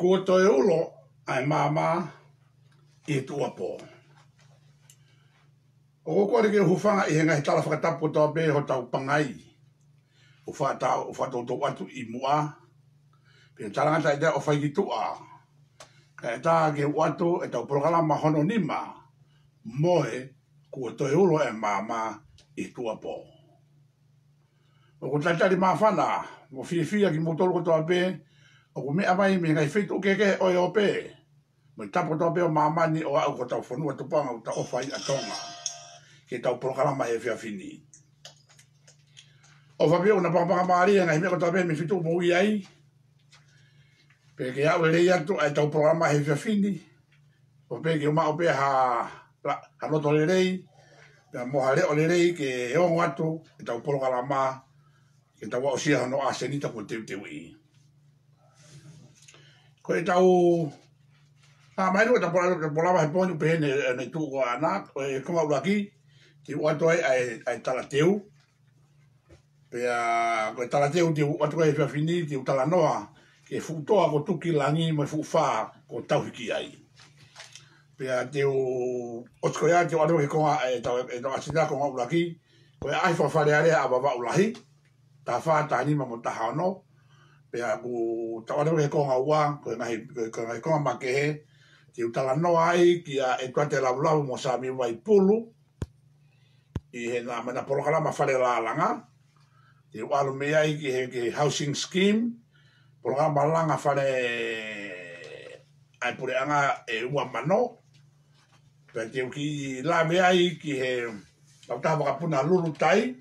Ko toi ulo ai mama I tua po. O ko ke hufanga I henga hitala whakatapu tau be ho tau pangai. O whatau tau atu I mua. Pia tarangata I te o whaikitua. Ka e tā ke watu e tau programa hono nima. Moe ko toi ulo e mama I tua po. O ko taitari mawhana. O whiwhia ki motoro ko toa be. O ko mea mai me ngai whitu keke oi o pe. Mo tapo toa pe o mamani o au ko tau whanua tupanga o ta ofa I atonga. Ke tau programa e whiawhini. O whapio na pangapanga maaria ngai mea ko toa pe me whitu mo I ai. Pe ke au rei atu ai tau programa e whiawhini. O pe ke o mao pe ha loto le rei. Pe moha leo le rei ke ongo atu e tau programa ke tau o sia no a senita ko teu I. Ko e tau mai no tau programa he ponu pe ne tu ko ana e konga ulaki ti watu ai tala teu. Pe ko tala teu ti watu ai fa fini ti tala noa ke futoa ko tuki langi mo fufa ko tau hiki ai. Pe teu otko ya ti watu ke konga e tau asida konga ulaki ko ai fa fare area aba ulahi ta fa ta ni mo ta hano. Pe ku tawadu ke konga ua ko ngai konga makehe ki utala noa ai ki a e tuate laulau mo sa mi wai pulu I he na mana programa fare la langa ki walu me ai ki housing scheme programa langa fare ai pure anga e ua mano pe ki la me ai ki he tau ka puna lulu tai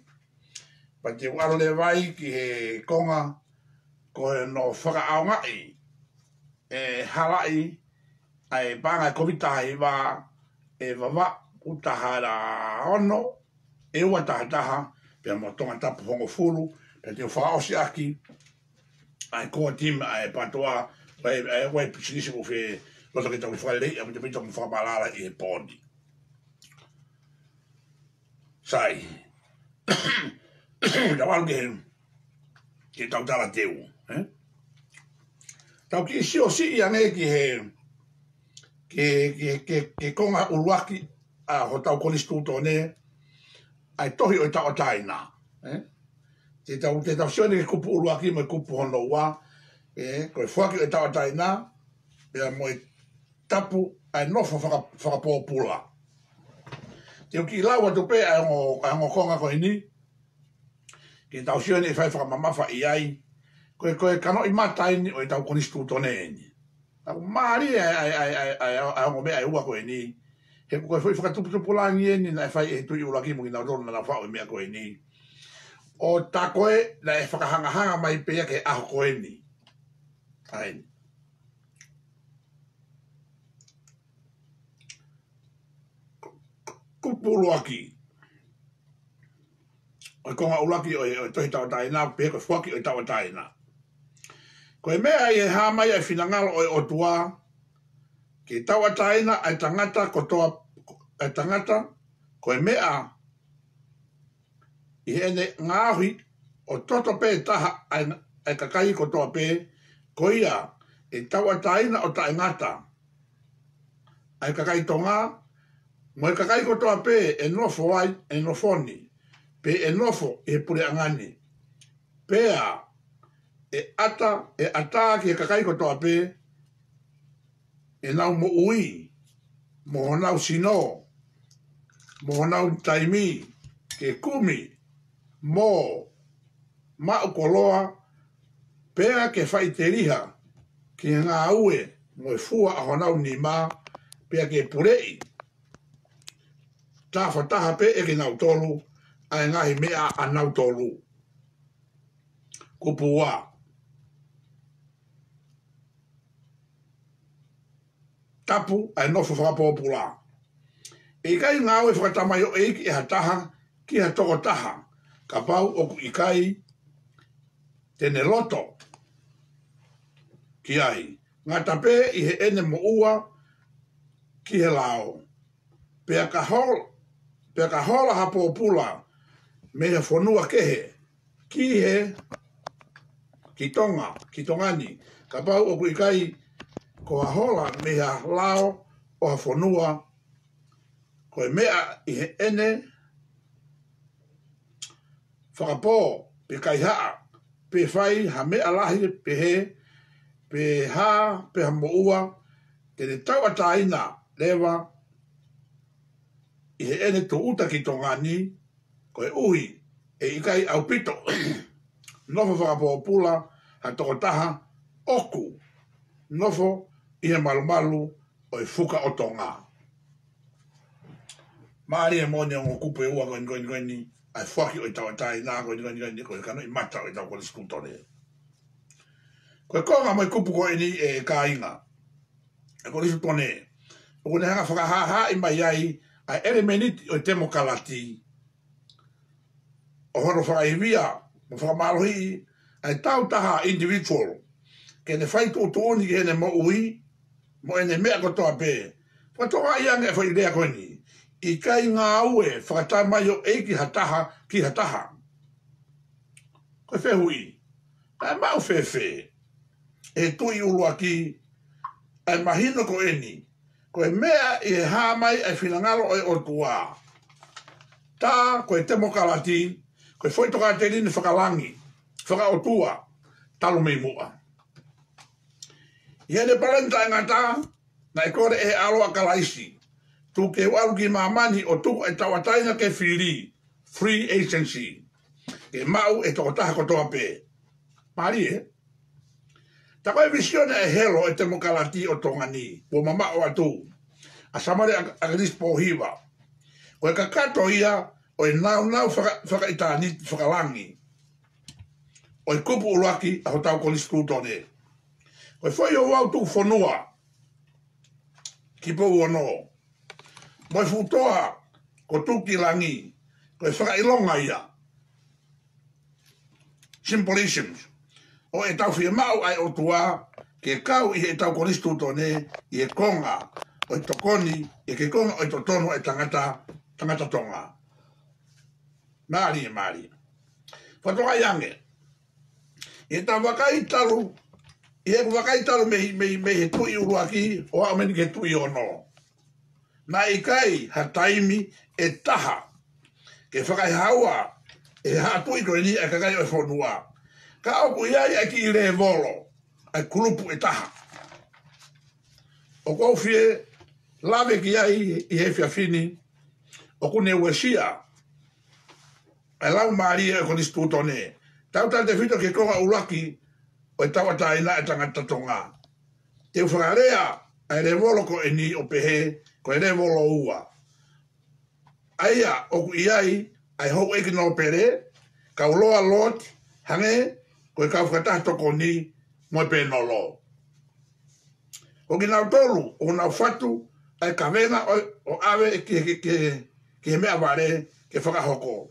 pa ki walu le vai ki he konga ko no whakaaonga e halai ai panga kovitahi wa e wawa utahara ono e ua tahataha pe mo tonga tapu hongo fulu pe te whaosi aki ai koa tim ai patoa wai pisinisi ko fe loto ke tau whaelei a te pita mo whamalala I e pōni sai tawaru ke tau tala teu tau ki si o si I ane ki he ke konga uluaki a ho tau konistu tone ai tohi o tau taina te tau sione ke kupu uluaki mo kupu hono ua ko e fuaki o tau taina pia mo tapu ai nofo whakapōpula te ki lawa tu pe ai ngo konga ko ini ke tau sione e whai whakamamafa I ai ko e kano I matai ni o tau konistu tone ni Ako maari ai ngo mea e ua koe ni. He koe foi whakatuputupu langi e ni na e whai e tui ulaki mo ki na rona na whao e mea koe ni. O ta koe na e whakahangahanga mai pea ke aho koe ni. Ai. Kupu ulaki. O konga ulaki o tohi tau taina, pea koe whaki o tau taina. Ko e mea I e hamai ai whinangalo o otua, ke taua taina ai tangata ai tangata, ko e mea I hene ngāhui o toto pe taha ai kakai kotoa pe, ko ia e taua taina o tae ngata, ai kakai tonga, mo e kakai kotoa pe e nofo ai e nofoni, pe e nofo e pure angani, pea e ata ki e kakai kotoa pe e nau mo ui mo honau sino mo honau taimi ke kumi mo mau koloa pea ke whai te riha ki ngā ue mo e fua a honau ni ma pea ke purei ta whataha pe e ke nau tolu ai ngahi mea a nau tolu kupua tapu ai nofo whakapōpula. E kai ngā ue whakatamai o eiki e hataha ki ha toko taha. Ka pau oku I kai tene loto ki ai. Ngā tape I he ene mo ua ki he lao. Pea ka hola ha pōpula me he whanua kehe ki he ki tonga, ki tongani. Ka pau oku I kai ko a hola mea lao o a whanua, ko e mea i he ene, whakapō, pe kaihaa, pe whai, ha mea lahi, pe he, pe ha, pe ha moua, ke ne tau ataina lewa, i he ene to uta ki tō ngani, ko e uhi, e ikai au pito, nofo whakapō pula, ha toko taha, oku, nofo, i he malumalu, o e fuka o tō ngā. Maari e mōne o kupe ua goini, ai whaki o i tawatai nā goini, ko e kano i mata o i tau kore skutore. Ko e konga mai kupu ko ini e ka inga. E kore skutone. O kone hanga whakahaha i mai ai, ai ere meniti o i temo kalati. O hono whakaivia, mo whakamalohi, ai tau taha individual. Ke ne whaitu o tuoni ki hene mo ui, mo ene mea kotoa pe. Whatoa iange e whaidea koini. I kai ngā ue whakatai mai o e ki hataha. Koe whehui. Ai mau whewhe. E tui ulua ki. Ai mahino ko eni. Koe mea i he hā mai ai whinangalo o o tua. Tā koe te mokalati. Koe whoitoka te rini whakalangi. Whaka o tua. Talo mei mua. I hene parenta e ngata. Na e kore e aloa kalaisi. Tu ke walu ki mamani o tuku e tawataina ke whiri, free agency. Ke mau e toko taha kotoa pe. Mari e? Ta koe visione e helo e te mokalati o tongani, o mama o atu. A samare agris po hiwa. Koe kakato ia o e nau whakaitani whakalangi. O e kupu uruaki a hotau kolis kutone. Koe foi o wau tuku whanua. Ki po uono. Moi futoa ko tuki langi, ko e whakailonga ia. Symbolisms. O e tau whia mau ai o tua, ke kau i e tau koristu tone, i e konga, o e tokoni, i ke konga o e totono e tangata tonga. Maari. Whatoka iange. I e tau wakaitalu, i e wakaitalu me he tui uruaki, o a meni ke tui ono. Na i kai ha taimi e taha. Ke whakai haua e hatui koe ni e kakai o e whanua. Ka oku iai e ki i re volo. Ai kulupu e taha. O kou fie lave ki ai i he whiawhini. O kune uesia. Ai lau maaria e konis tūtone. Tauta te whito ke konga uraki o e tawataina e tangata tonga. Te whakarea ai re volo ko e ni o pehe ko e re volo ua. Aia, oku iai, ai hou eki no pere, ka uloa lot, hange, ko e ka whakataha toko ni, mo e penolo. O ki nau tolu, o nau whatu, ai ka venga o ave ki he mea ware, ke whakahoko.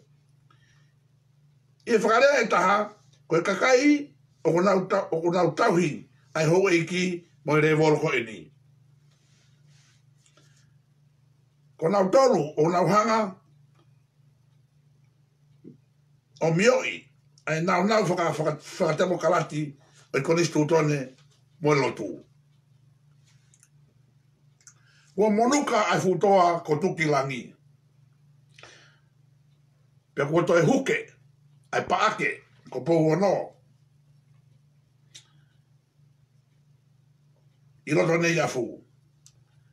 I e whakarea e taha, ko e kakai, o nau tauhi, ai hou eki, mo e re volo ko e ni. Ko nau tolu, o nau hanga, o mioi, ai nau whakatemo kalati, o i konis tūtone, mo e lotu. Ua monuka ai futoa ko tuki langi. Pea kua toi huke, ai paake, ko pou ono. I roto nei afu.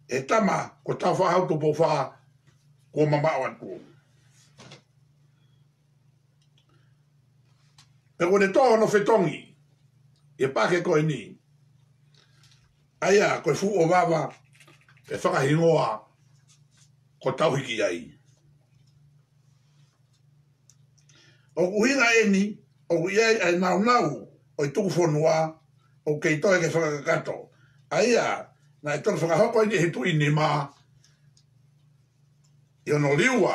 E tama ko tau whahau tu po wha ko mamauan ku. Pe kone toa no whetongi, e pake koe ni. Aia, koe fu o wawa, e whakahingoa ko tau hiki ai. O kuhinga eni, o kuiai ai nau, o i tuku whanua, o kei toe ke whakakato. Aia, na e tonu whakahoko ni he tui ni mā. I ono liua,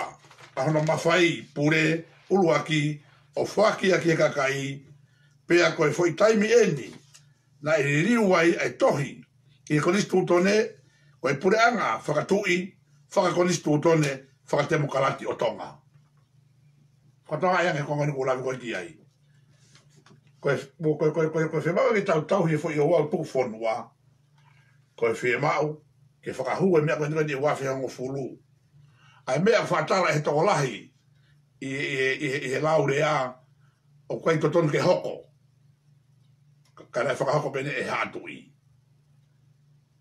a hono mawhai, pure, uluaki, o whaki a ki e kakai, pea koe foi taimi eni, na e liuai ai tohi, i e konis tūtone, koe pure anga, whakatui, whakakonis tūtone, whakatemo kalati o tonga. Whatonga iange kongoni kulawi koe ki ai. Koe whemau ki tau hi foi o wau tuku whanua, Ko e whie mau, ke whakahu e mea koe ni wafi hango fulu. Ai mea whatala he tokolahi, i he laure a, o koe totonu ke hoko. Kana e whakahoko pene e hatu i.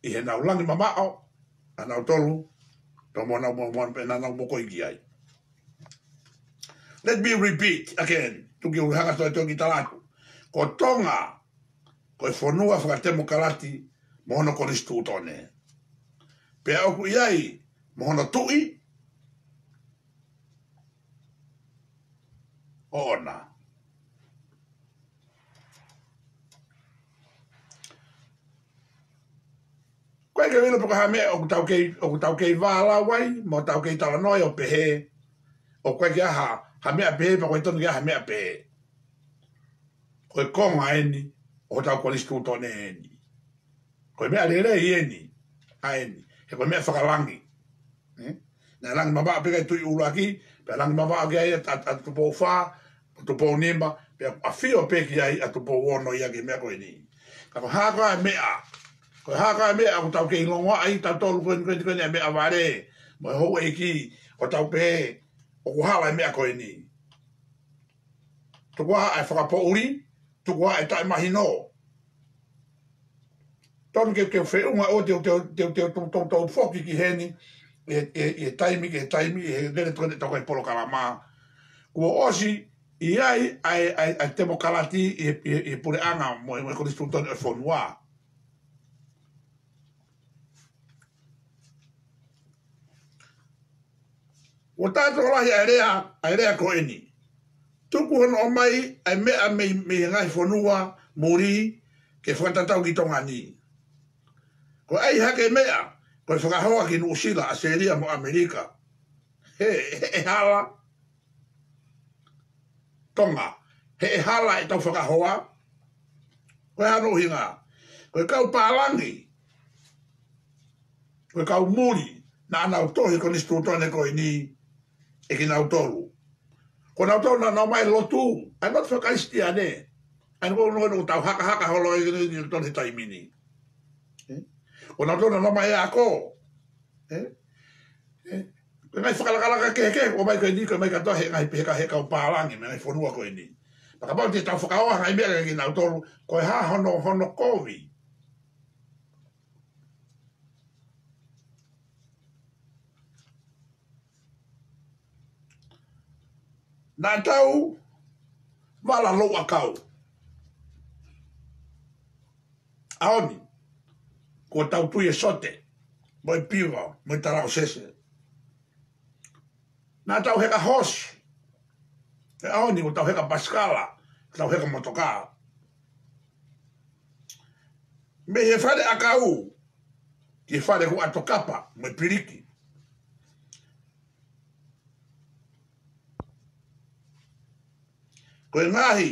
I he nau langi mamao, a nau tolu, to mona pena nau moko i ki ai. Let me repeat again, tuki urihanga toi toki talatu. Ko tonga, ko e whanua whakatemo karati, mohono koristu tone. Pea oku iai, mohono tui, ona. Koe ke wila puka hame oku tau kei wāla wai, mo tau kei tala noi o pehe, o koe ke aha, hamea pehe, pa koe tonu ke aha hamea pehe. Koe konga eni, o tau koristu tone eni. Koe mea lere i eni, a eni, he koe mea whakalangi. Nā langi mawaa peka i tui uraki, pea langi mawaa ki ai a tupo wha, tupo nima, pea a whio peki ai a tupo wono i ake mea koe ni. Kako haka e mea, koe haka e mea, ako tau kei longoa ai, tau tolu koe ni a mea ware, mo e hou e ki, o tau pehe, o kuhala e mea koe ni. Tukua ai whakapo uri, tukua e tae mahino. Tonu ke whiunga o te whoki ki heni, e taimi, e nere tuane toko e polo kalama. Kua osi, i ai temo kalati i pure anga mo e koristu tonu e whonua. O tātou lahi ai rea ko eni. Tuku hono o mai, ai mea me ngai whonua, muri, ke whatatau ki tonga ni. Ko ai hake mea, ko e whakahoa ki Nusila, Australia mo Amerika. He hala. Tonga. He hala e tau whakahoa. Ko e hano hinga. Ko e kau pālangi. Ko e kau muri. Na anau tohi ko nistu tone ko i ni. E ki nau tolu. Ko nau tolu na nau mai lotu. Ai not whakaisti ane. Ai no tau haka holo e ni tone taimini. O nau tolu na nau mai e ako. Ko ngai whakalakalaka keke, o mai koe ni, ko mai katoa he ngai peka he kau pālangi, me ngai whanua koe ni. Pakapau te tau whakaoa ngai mea ki nau tolu, ko e ha hono kovi. Nā tau, wala loa kau. Aoni, ko tau tui e sote, mo e piwa, mo e tarao sese. Nā tau heka hosi. E aoni ko tau heka paskala, tau heka motokaa. Me he whare akau, ki whare ku atokapa, mo e piriki. Ko e ngahi,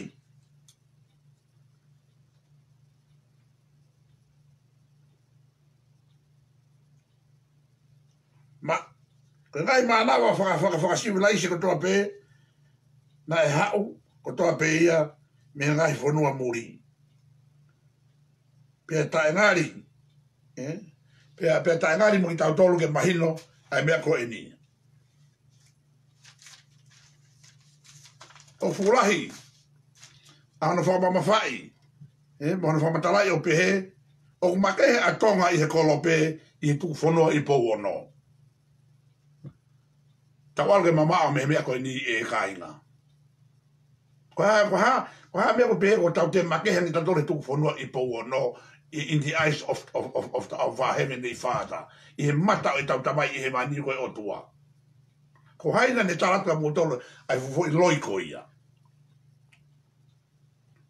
ko ngai manawa whakasiwilai ko toa pē, na e hau ko toa pē ia me ngai whanua muri. Pea tae ngari, pea tae ngari mo i tau tolu ke mahino, ai mea ko e ni. O furahi, ano whamamawhai, mono whamatalai o pehe, o kumakehe a tonga i he kolo pē, i tu whanua i pou ono. Tawalge mamao me mea koe ni e kainga. Ko ha mea ko pehe ko tau te makehe ni tatore tuku whanua i pou ono in the eyes of our heavenly Father. I he mata o tau tamai i he mani koe o tua. Ko haina ne tarata mo tolo ai fufo i loi ko ia.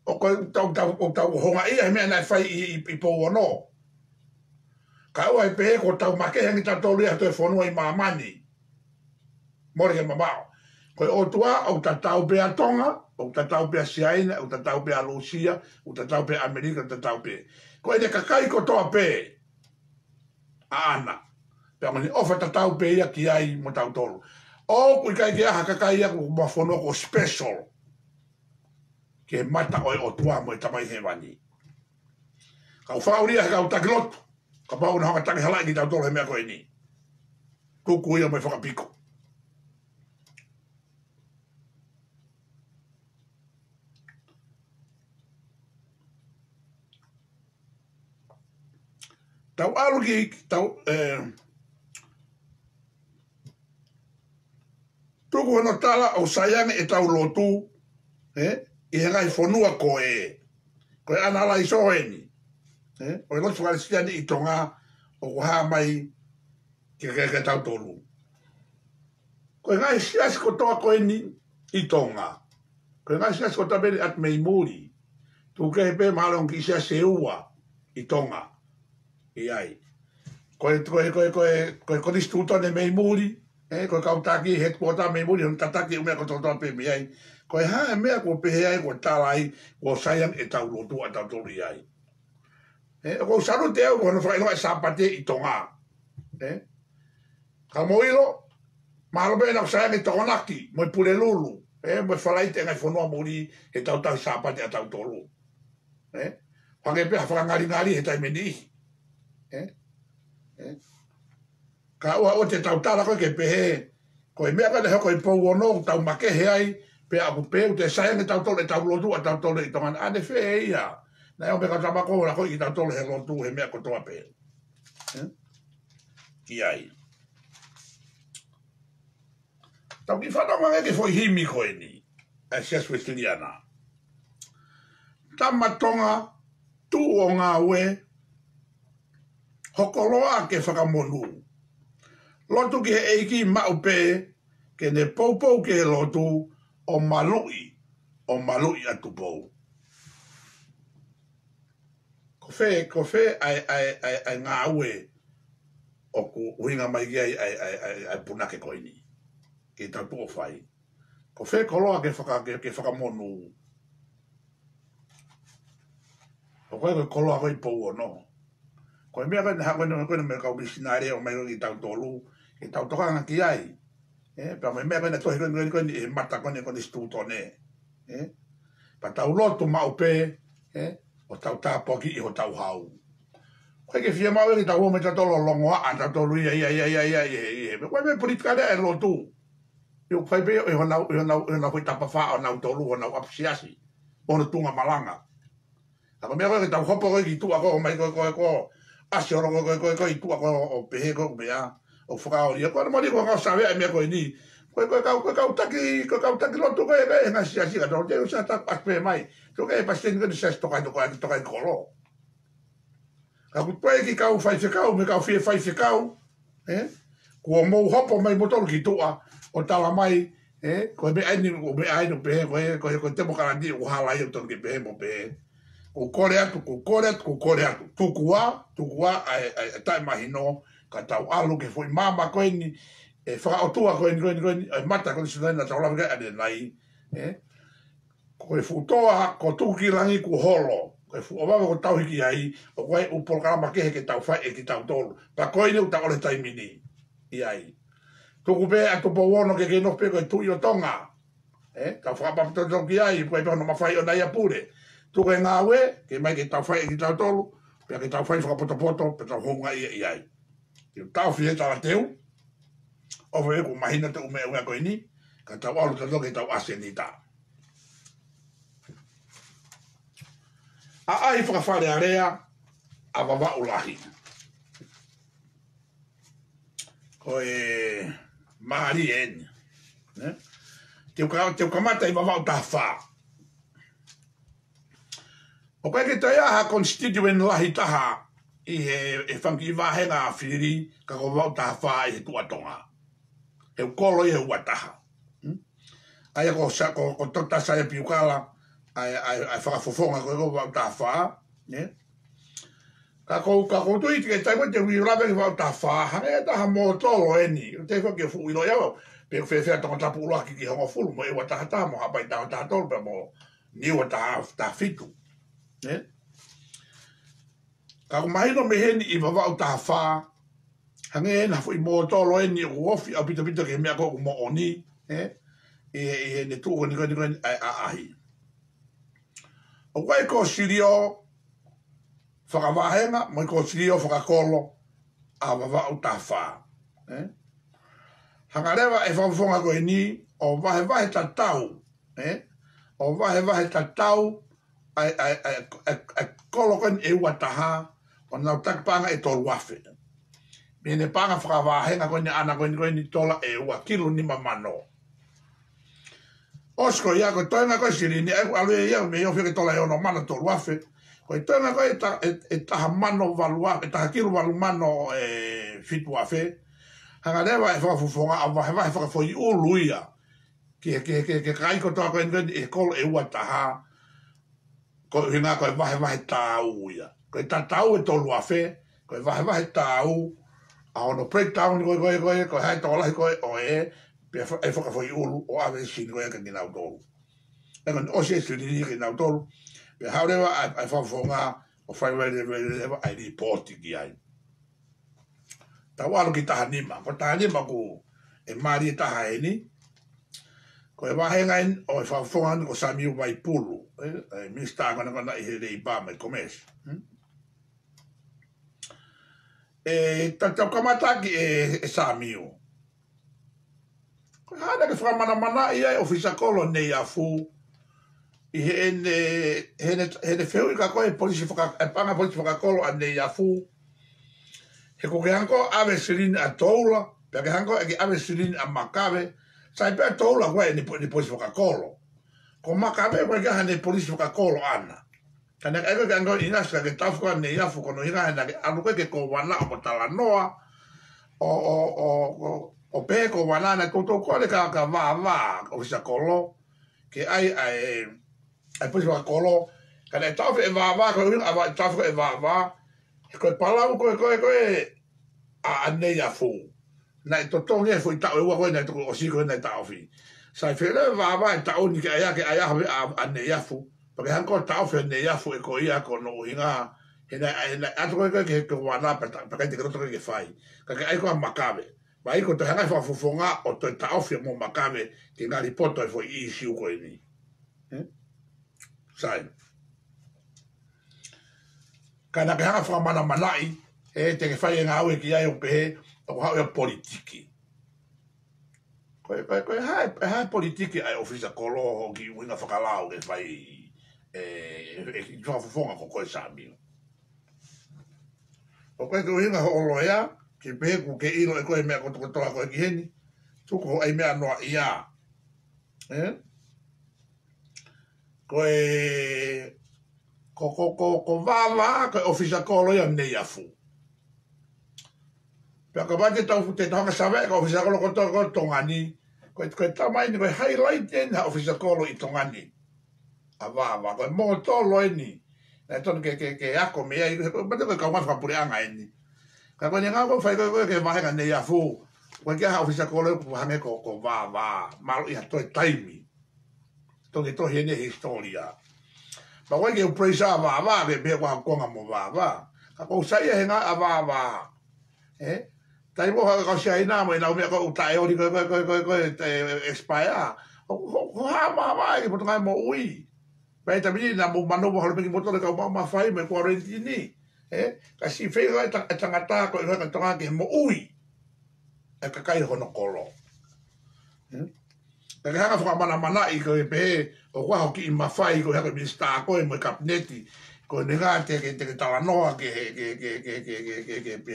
O koe tau honga ia he mea nai whai i pou ono. Ka ua e pehe ko tau makehe ni tatore i hatoe whanua i mamani. Mori ke mamao. Koe o tua, o tatau pea Tonga, o tatau pea Siaina, o tatau pea Lucia, o tatau pea Amerika, o tatau pea. Koe ne kakai ko toa pe. Ana. Pea mani ofa tatau pea ki ai mo tau tolu. O kui kai ki aha kakai aku mafono ko special. Ke mata oi o tua mo i tamai he wani. Kau whauria he kau takilotu. Ka pau na hanga tangi halai ki tau tolo he mea koe ni. Kuku ia mai whakapiko. Tau alu ki tau tuku hono tala o sayange e tau lotu i he ngai whonua koe ana ala iso eni. O e lotu kare siani i tonga o kuhaa mai ke tau tolu. Koe ngai siasi kotoa koe ni i tonga. Koe ngai siasi kotoa beri at mei muri. Tu ke pe mahalo ki sia se ua i tonga. I ai. Koe konistu utone mei muri. Koe kautaki headquarter mei muri. Hon tataki umea kotoa pe mi ai. Koe haa mea ko pehe ai ko tala ai. Ko sayang e tau lotu a tau tolu i ai. Ko saru te au kono whakainoa e sapate i tonga. Ka moilo. Mahalo pe na sayang e tonganaki. Moi pule lulu. Moi whalaite ngai whanua muri. He tau tau sapate a tau tolu. Whange pe whakangari he tai meni ihi. Ka ua o te tau tala koe ke pehe. Koe mea kane hoko i pou ono. Tau make he ai. Pe aku peu te sayang e tau tolu e tau lotu a tau tolu i tonga. Ane whee ia. Na eo me ka tamako la koe i tau tolu he lotu he mea kotoa pe. Ki ai. Tau ki whanonga ke foi himi koe ni. E sias westiliana. Tamatonga tu o ngā ue. Hokoloa ke whakamonu. Lotu ki he eiki mau pe. Ke ne poupou ke he lotu. O malui atu pou. Ko fe ai ngā ue. O ku uhinga mai ki ai punake koe ni. Ke tau tuo whai. Ko fe koloa ke whakamonu. Ko koe koloa koe pou o no. Ko mea koe me kau misinare o mai ki tau tolu. Ke tau tokanga ki ai. Pa me mea koe tohi koe e mata koe stūtone. Pa tau lotu mau pe. O tau tāpoki i ho tau hau. Koe ke fia mau e ki tau home ta tolo longoa. A tau tolu ia. Koe me politika rea e lotu. Iu whai peo e honau hui tapa wha o nau tolu o nau apsiasi. O na tunga malanga. Ako mea koe tau hopo koe ki tua ko o mai koe asi oro koe i tua ko o pehe koe mea o whakao ria. Koe na mori koe ngau sawe ai mea koe ni. Koe kau taki lotu koe e ngasi asi ka tau. Te usa tak aspe mai. Koe e paseni koe ni sas tokai kolo. Ka kutoe ki kau whai whikau me kau whie whai whikau. Kua mou hopo mai motoru ki tua. O tala mai, koe me ainu pehe, koe temo karandi o halai o tono ke pehe mo pehe. Ko kore atu. Tukua, ai tai mahino, ka tau alu ke foi mama koe ni, whakaotua koe ni, ai mata koe ni sunai na tau lawe kai ane nai. Koe futoa, ko tuki langi ku holo. Koe fuomawe ko tau hiki ai, o koe upolkarama kehe ke tau whai e ki tau tolu. Pa koe ni u tau ole tai mini, i ai. Tuku pe atu po wono ke no pe ko tu yo tonga. Ka whakapapito toki ai, koe pe hono mawhai o nai apure. Tuku e ngā ue, ke mai ke tau whai e ki tau tolu, pe ke tau whai whakapoto, pe tau honga i ai. Ki tau whihe tala teu, o whe ku mahina te ume unga koe ni, ka tau alu te toke tau ase ni ta. A ai whakawhare a rea, a wawa ulahi. Koe... Mahari eni. Teu kamata i wawau ta wha. O koe ke tai aha constituent lahi taha i he whanki i wahenga a whiri ka ko wawau ta wha i he tuatonga. He ukolo i he uataha. Aia ko tota sa e piukala ai whakafofonga ko e wawau ta wha. Ka ko tui ke tai koe te hui rawe ki wau ta wha, hange e taha mō tolo eni, te wha ke fu ino iau, pe whea whea tonga tapu uloa ki hongo fulu, mo e wa taha taha mo hapai taha taha tolo, pe mo niwa taha fitu. Ka ko mahino me heni i wau ta wha, hange e na fu i mō tolo eni, u ofi au pita ke mea ko mo oni, e ne tu ni ai ahi. O wai ko sirio, whakavahenga, mo ko sio whakakolo, a wawa utafa. Hangarewa e whawfonga koe ni, o vahe ta tau, o vahe ta tau, ai kolo koe e ua taha, o nau takpanga e tolu wafe. Mene panga whakavahenga koe ni ana koe ni tola e ua kilu ni mamano. Osko ia koe toenga koe siri ni alue ia me iofi ke tola e ono mana tolu wafe. Koe toenga koe e taha mano valua, e taha kilu valu mano fitu wafe. Hangarewa e whakafufonga a vahe whakafoi ulu ia. Ke kai kotoa koe ni e kolo e ua taha. Koe hinga koe vahe tau ia. Koe ta tau e tolu wafe, koe vahe tau. A ono breakdown koe hai tola koe o e whakafoi ulu o awe sini koe ka nginau tolu. Engan o se sini ki nau tolu. Pe haurewa ai whakafonga o whairewa ai reporti ki ai. Tau alo ki taha nima. Ko taha nima ko e maari e taha e ni. Ko e wahenga in o e whakafonga ko Samiu Waipulu. Minista kona i he rei ba mai komes. Tatau kamataki e Samiu. Ko hana ke whakamana i ai ofisa kolo nei a fu. I he feu i ka koe panga polisi whakakolo a nei a fu. He ko ke hanko ave sirin a toula, pe ke hanko e ave sirin a makawe, sai pe a toula koe ni polisi whakakolo. Ko makawe koe ke hane polisi whakakolo ana. Kana ego ke hanko inasa ke tafu a nei a fu kono hina hena ke anu koe ke ko wana o tala noa, o pe ko wana na toto koe ka va ofisa kolo, ke ai polisi whakakolo, kana e tafu e va koe tafu e va, koe palau koe a nei a fu. Nai totongi e fu i tau e ua koe nai toko o si koe nai tau fi. Sai while wa e tau ni ke aia hawe a nei a fu. Pake hanko tau fi a nei a fu e ko ia ko no inga. Hena ato koe ke wana pake te keroto ke whai. Ka ke aiko a makawe. Wa iko te hangai whafufonga o te tau fi a mo makawe ke ngā ripoto e fu i siu koe ni. Sai. Kana ke hanga whakamana manai, te ke whai e ngā aue ki ai o pehe, o hau e politiki. Koe hai politiki ai ofisa kolo ki winga whakalau ke whai e whafufonga ko koe Samiu. O koe ke winga ho oloea, ki pehe ku ke ilo e koe mea kotoa koe ki heni, tuko ai mea noa ia. Koe ko vava ko ofisa kolo ia nei afu. Pea ka wate tau te tanga sawe ka ofisa kolo ko tongani. Koe tamai ni koe highlight en ha ofisa kolo i tongani. A vava koe mo tolo eni. Na tonu ke ako mea i bate koe kaunga whapure anga eni. Ka koe ni ngā koe whai koe ke mahenga nei afu. Koe kia ha ofisa kolo i kuhange ko vava. Malo iha toi taimi. Tongi tohi ene historia. Ma koe ke upresa a vava, ke bea kua konga mo vava. Ka kou saia he ngā a vava. Tai mo haka kau siai nā mo e nau mea koe utae ori koe te expire. Ko haa vava e ke potongai mo ui. Pei tamini nā mo mano mo halopeki motore kau mau mawhai me kua rentini. Ka si whenga e tangata koe ka tonga ke mo ui. E ka kai hono kolo. Ka ke hanga whakamana mana i koe pehe o kua hoki i mawhai koe haka minista koe mo i kabineti koe ni ngā te tala noa ke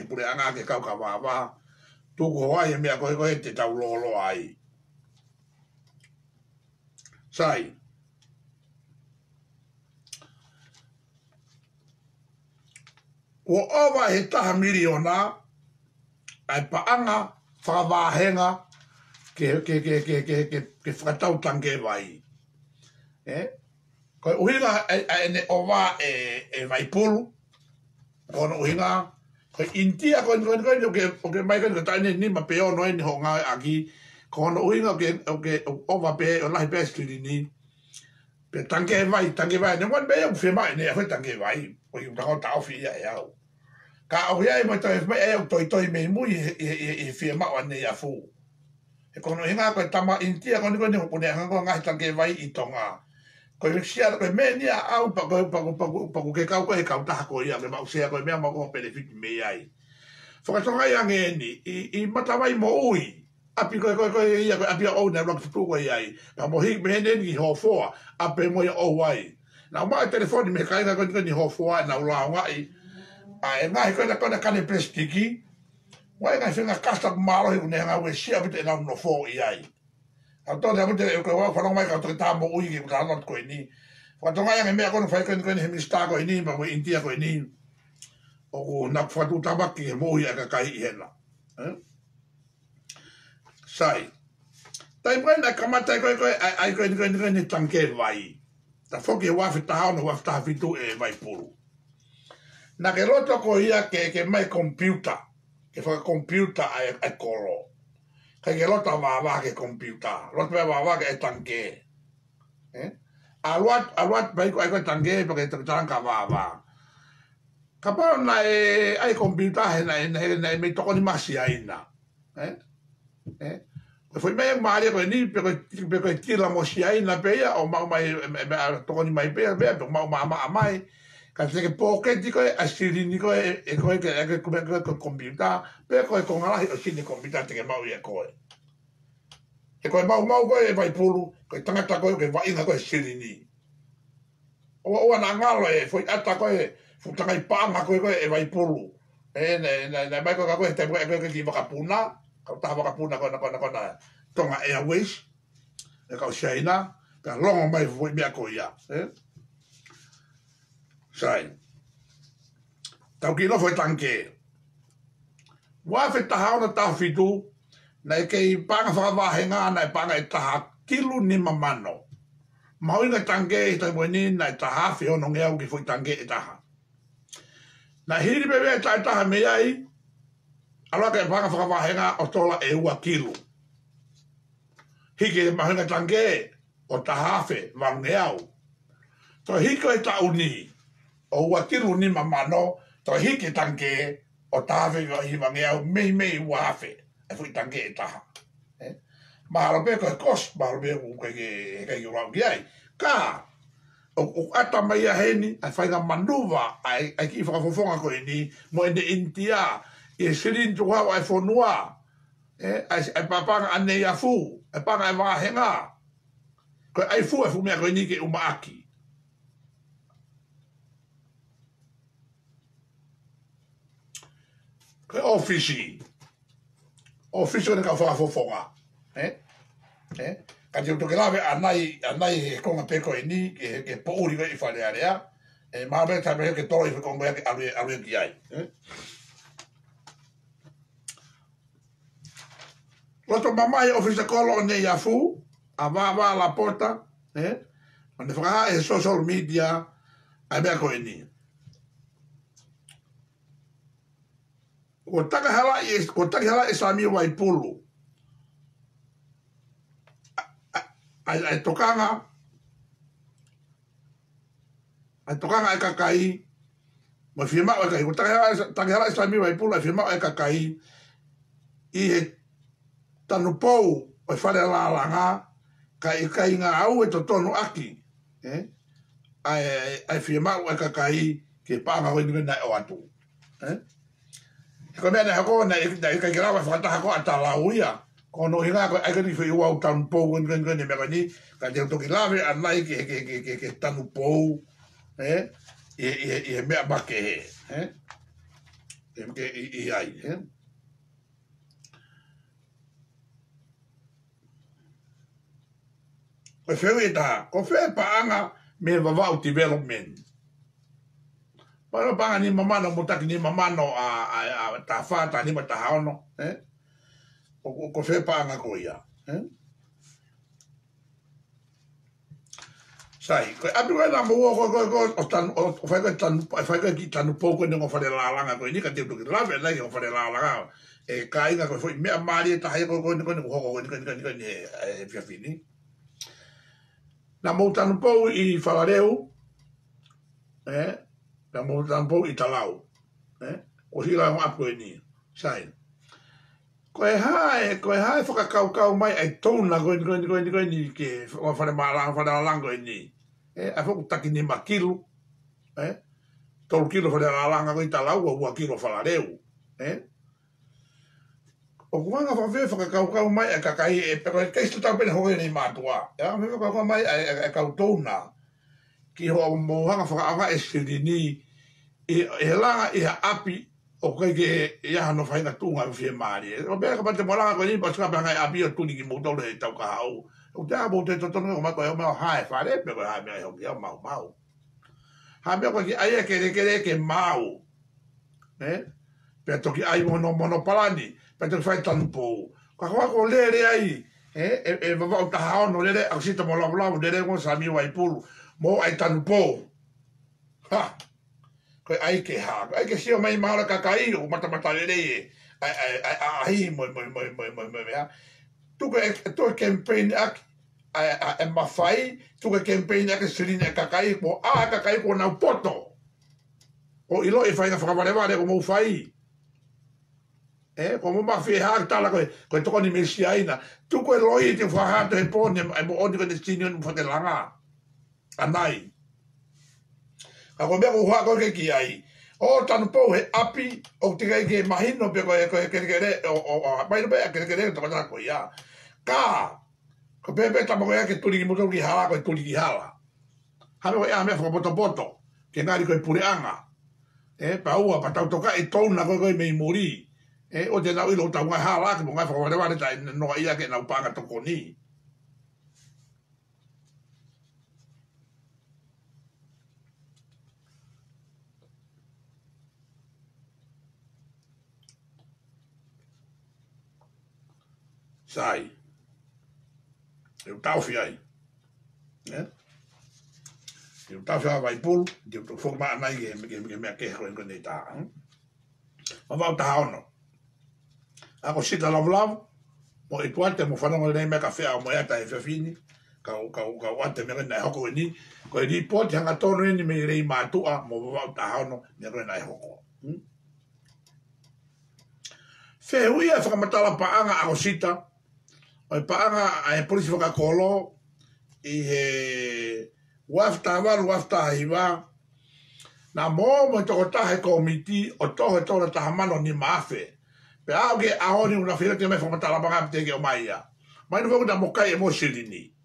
pure anga ke kau ka wāwā tuku hoai e mea koe te tau lolo ai. Sai. O owa he taha miliona ai paanga whakawāhenga ke whakatau tange vai. Koe uhinga ene owa e Waipulu, kono uhinga, koe intia koe ke mai koe taine ni ma peo noe ni ho ngā aki, kono uhinga ke owa pe o lahi pesturi ni, pe tange vai, ne wan bea u whima ne a tange vai, o i utangau tau whia e au. Ka au hea i mai toi e au toi mei mui i whima o ane i a fu. E kono uhinga koe tama intia koe ni hopune a ngango ngahi tange vai i tonga, Ko i sia ko me ni au pa ke kau ko he kau ta ko ia me ma sia ko me ma ko benefit me ai. Whakatonga ia nge ni, i matawai mo ui, api koe ia koe api a ou na rock tu koe iai, pa mo hik mehene ni ho foa, api mo ia ou ai. Na mai telefoni me kainga koe ni ho foa na ula ngai, a e ngai koe na koe na kane plastiki, wai ngai whenga kasta kumaro hi kune hanga ue sia pite na no fo iai. A tō te amute e koe wau whanong mai ka toke tā mo ui ki kuta anot koe ni. Whakatonga ia nge mea koe whai koe ni he mista koe ni, pa mo intia koe ni, o ko nak fatu tabaki he mohi aka kai i hena. Sai. Tai mwen na kamata ai koe ni tanke vai. Ta foki e wafi tahao na wafi taha fitu e vai puru. Na ke roto ko ia ke mai computer. Ke whaka computer ai koro. Kai ke roto wawa ke computer. Roto wawa ke e tanke. Aluat bai ko ai koe tanke pa ke tanka wawa. Kapau na ai computer he na me toko ni masi aina. Foi me maria ko ni pe tira mo si aina pe ya o mai toko ni mai pe pe mai ka se ke poke di ko asiri ni ko ko computer pe ko ngala o si ni computer te ke mau ya ko. E ko mau ko e vai pulu ko tangata ko ke vai nga ko asiri ni. O na ngalo e foi ata ko e futanga i panga koe e vai pulu. Na mai koe koe te koe ki wakapuna, kau taha wakapuna koe na Tonga Airways, e kau Shaina, ka longo mai fui mea koe ia. Sai. Tau ki lofo e tanke. Wafe taha ona taha fitu, na e kei panga whakawahenga na e panga e taha kilu ni mamano. Mahoinga tanke i tai moeni na e taha whio no ngeau ki fui tanke e taha. Na hiri bebe tai taha me ai, aloa ke panga whakawahenga o tola e ua kilu. Hike e mahinga tange o tahawhe wangeau. To hiko e tauni o ua kilu ni mamano, to hike tange o tahawhe i wangeau mei ua hawhe. E fui tange e taha. Mahalo pe koe kos, mahalo pe koe ke urau ki ai. Ka! O ata mai a heni, ai whainga manuwa, ai ki whakafofonga koe ni, mo ene intia, i e sirin tuha ai whonua, ai papanga ane a fu, ai panga ai wahenga, koe ai fu e fu mea koe ni ke umaaki. Koe ofisi koe ka whakafofonga, ka te utoke lawe anai he konga peko e ni, ke pouri koe i whare area, e maame tabe ke toro i whakonga ke alue ki ai. Roto mamai ofisa kolo ne ia fu, a wawa la porta, o ne whakaha e social media, ai mea koe ni. Ko takahala e sami wai pulu, ai tokanga e kakai, ma firma o kai, ko takahala e sami wai pulu, ai firma o e kakai, i he tanu pou o whare la langa, kai ngā au e to tonu aki, ai firma o e kakai, ke pānga hoi nui nai o atu. Ko mea nei hako, nei kai kirawa whakataha ko ata lauia, ko no hinga ko ai kani whi uau tanu pou ngani mea kani, ka te toki lawe anai ke tanu pou, i he mea make he, i ai, Ko wheu e taha, ko wheu paanga me wawau development. Paro panga ni mamano, mutaki ni mamano a ta whata ni ma ta haono. Ko wheu paanga ko ia. Sai, ko api koe na mua o whaika ki tanu pōko ni ngo whare lalanga koe ni ka te utuki lawe nei ngo whare lalanga. E ka inga koe whoi mea maari e taha koe koe ni hoko koe ni e whiawhini. Na mou tanu pou i whalareu, na mou tanu pou i talau, o hila o apu e ni, sai. Koe hae whakakau mai ai tōna koe ni ke whare malang koe ni. a foku taki ni makilu, tolu kilo whare ralanga koe talau, ua kilo whalareu, o kuanga whawhe whakakau mai a kakai e pero e keistu tau pene hoi nei mātua. E a mwhewa kakau mai a kau tōna ki hoa mohanga whakaanga e sirini e langa i ha api o kai ke ia no whainga tūnga i whie maari. O bea ka pate moranga koe ni pa skapa ngai api o tuni ki mōtore e tau ka hau. O te abo te totono o mai koe o mea hae whare pe koe hae mea e hoki au mau. Hae mea koe ki aia ke mau. Pea toki ai mono palani. Pea whai tanu pou. Ka hoa ko lere ai, e wawau taha ono lere, au sita mo lau lere ngo sa mi wai pulu, mo ai tanu pou. Ha! Koe ai ke ha, ai ke sio mai mahala kakai o mata lere e, ai moi, mea. Tuke campaign ak, e mawhai, tuke campaign ak e sirine kakai, mo a kakai ko nau poto. O ilo e whai na whakawareware o mou whai. Ko mo mawhi e hāk tala koe toko ni mesi aina. Tu koe roi te whahato he pōne e mo odi koe te sini onu whate langa. Anai. Ka koe mea ko hua koe ke ki ai. O tanu pou he api o te kai ke mahino pe koe kerekere o maino pe a kerekere toko tala koe ia. Ka! Ko pepe tamo koe ke tuli ki muto ki hala koe tuli ki hala. Hame koe ea mea whakapoto ke ngari koe pureanga. Pa ua pa tau toka e tōna koe mei muri. O te nau ilo tau ngai hala ki mo ngai whakawareware tai noa ia ke nau panga toko ni. Sai. Eu tau fi ai. Eu tau fi ai vai pulu, eu tau whakama anai ke mea keho en kone tā. Ma vau taha ono. Ako sita lavlavu, mo e tuate mo whanonga nei mea ka whea o mo eata e whiawhini, ka wate mea rena e hoko e ni, ko e ripoti hanga tono eni me rei mātua, mo wau tahano mea rena e hoko. Whehui e whakamatala paanga ako sita, o e paanga a e polisi whakakolo, i he wafta waru wafta hiwa, na mo e toko tahe komiti, o toho e tōna tahamano ni maafe, pe au ke ahoni una fira te me fo matala banga te ke o mai ya mai no fo da mokai e mo sirini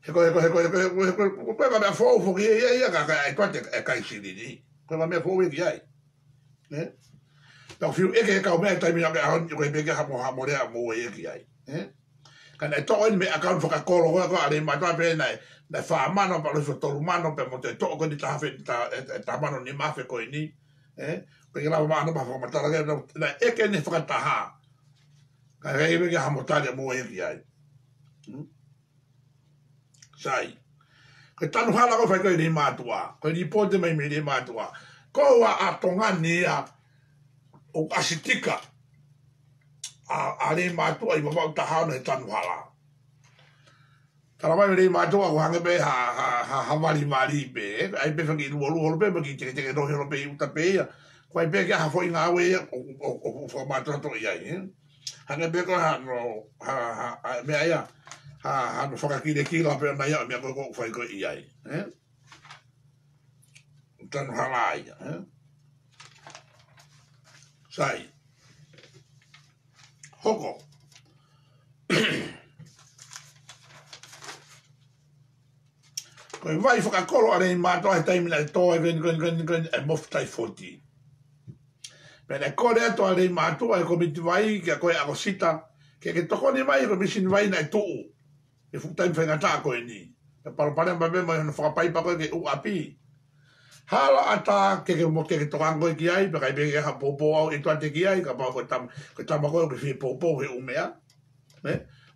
ko ba me fo ke ia ka ai kwate e kai sirini ko ba me fo wi ai donc fiu e ke ka o me tai mi ka ahoni ko be ke ha mo re mo e ki ai kan e to en me account fo ka kolo ko ale ma ta pe na fa mano pa lo to mano pe mo te to ko di ta fe ta mano ni ma fe ko ni Porque la mamá pa whakamatara kei na eke ne whakataha. Ka rei me ke hamotari a mua eki ai. Sai. Koe tanu hala ko whai koe ni mātua. Koe ni pote mai me ni mātua. Ko wa a tongani a o asitika. A ni mātua i wawau tahana he tanu hala. Tara mai me ni mātua ko hange pe ha wari pe. Ai pe whangi luolu pe, ki teke rohe ro pe uta pe ia. Ko ai pe ke ha foi ngā we o whakamatua to iai. Hange pe ko ha mea ia. Ha no whakakire kila pe na ia mea ko whai ko iai. Tanu hala ia. Sai. Hoko. Koe vai whakakolo are i mātua he taimina e tō e moftai 40. Pene kore ato are i mātua e komiti vai kia koe ako sita ke tokoni mai ko misini vai na e tuu. E fukutai whaingata koe ni. E parapare mbabe mai hana whakapaipa koe ke uapi. Hala ata ke tokango e ki ai, pe kai pe ke ha popo au e tuate ki ai, ka pao koe tamakoe ke whie popo he umea.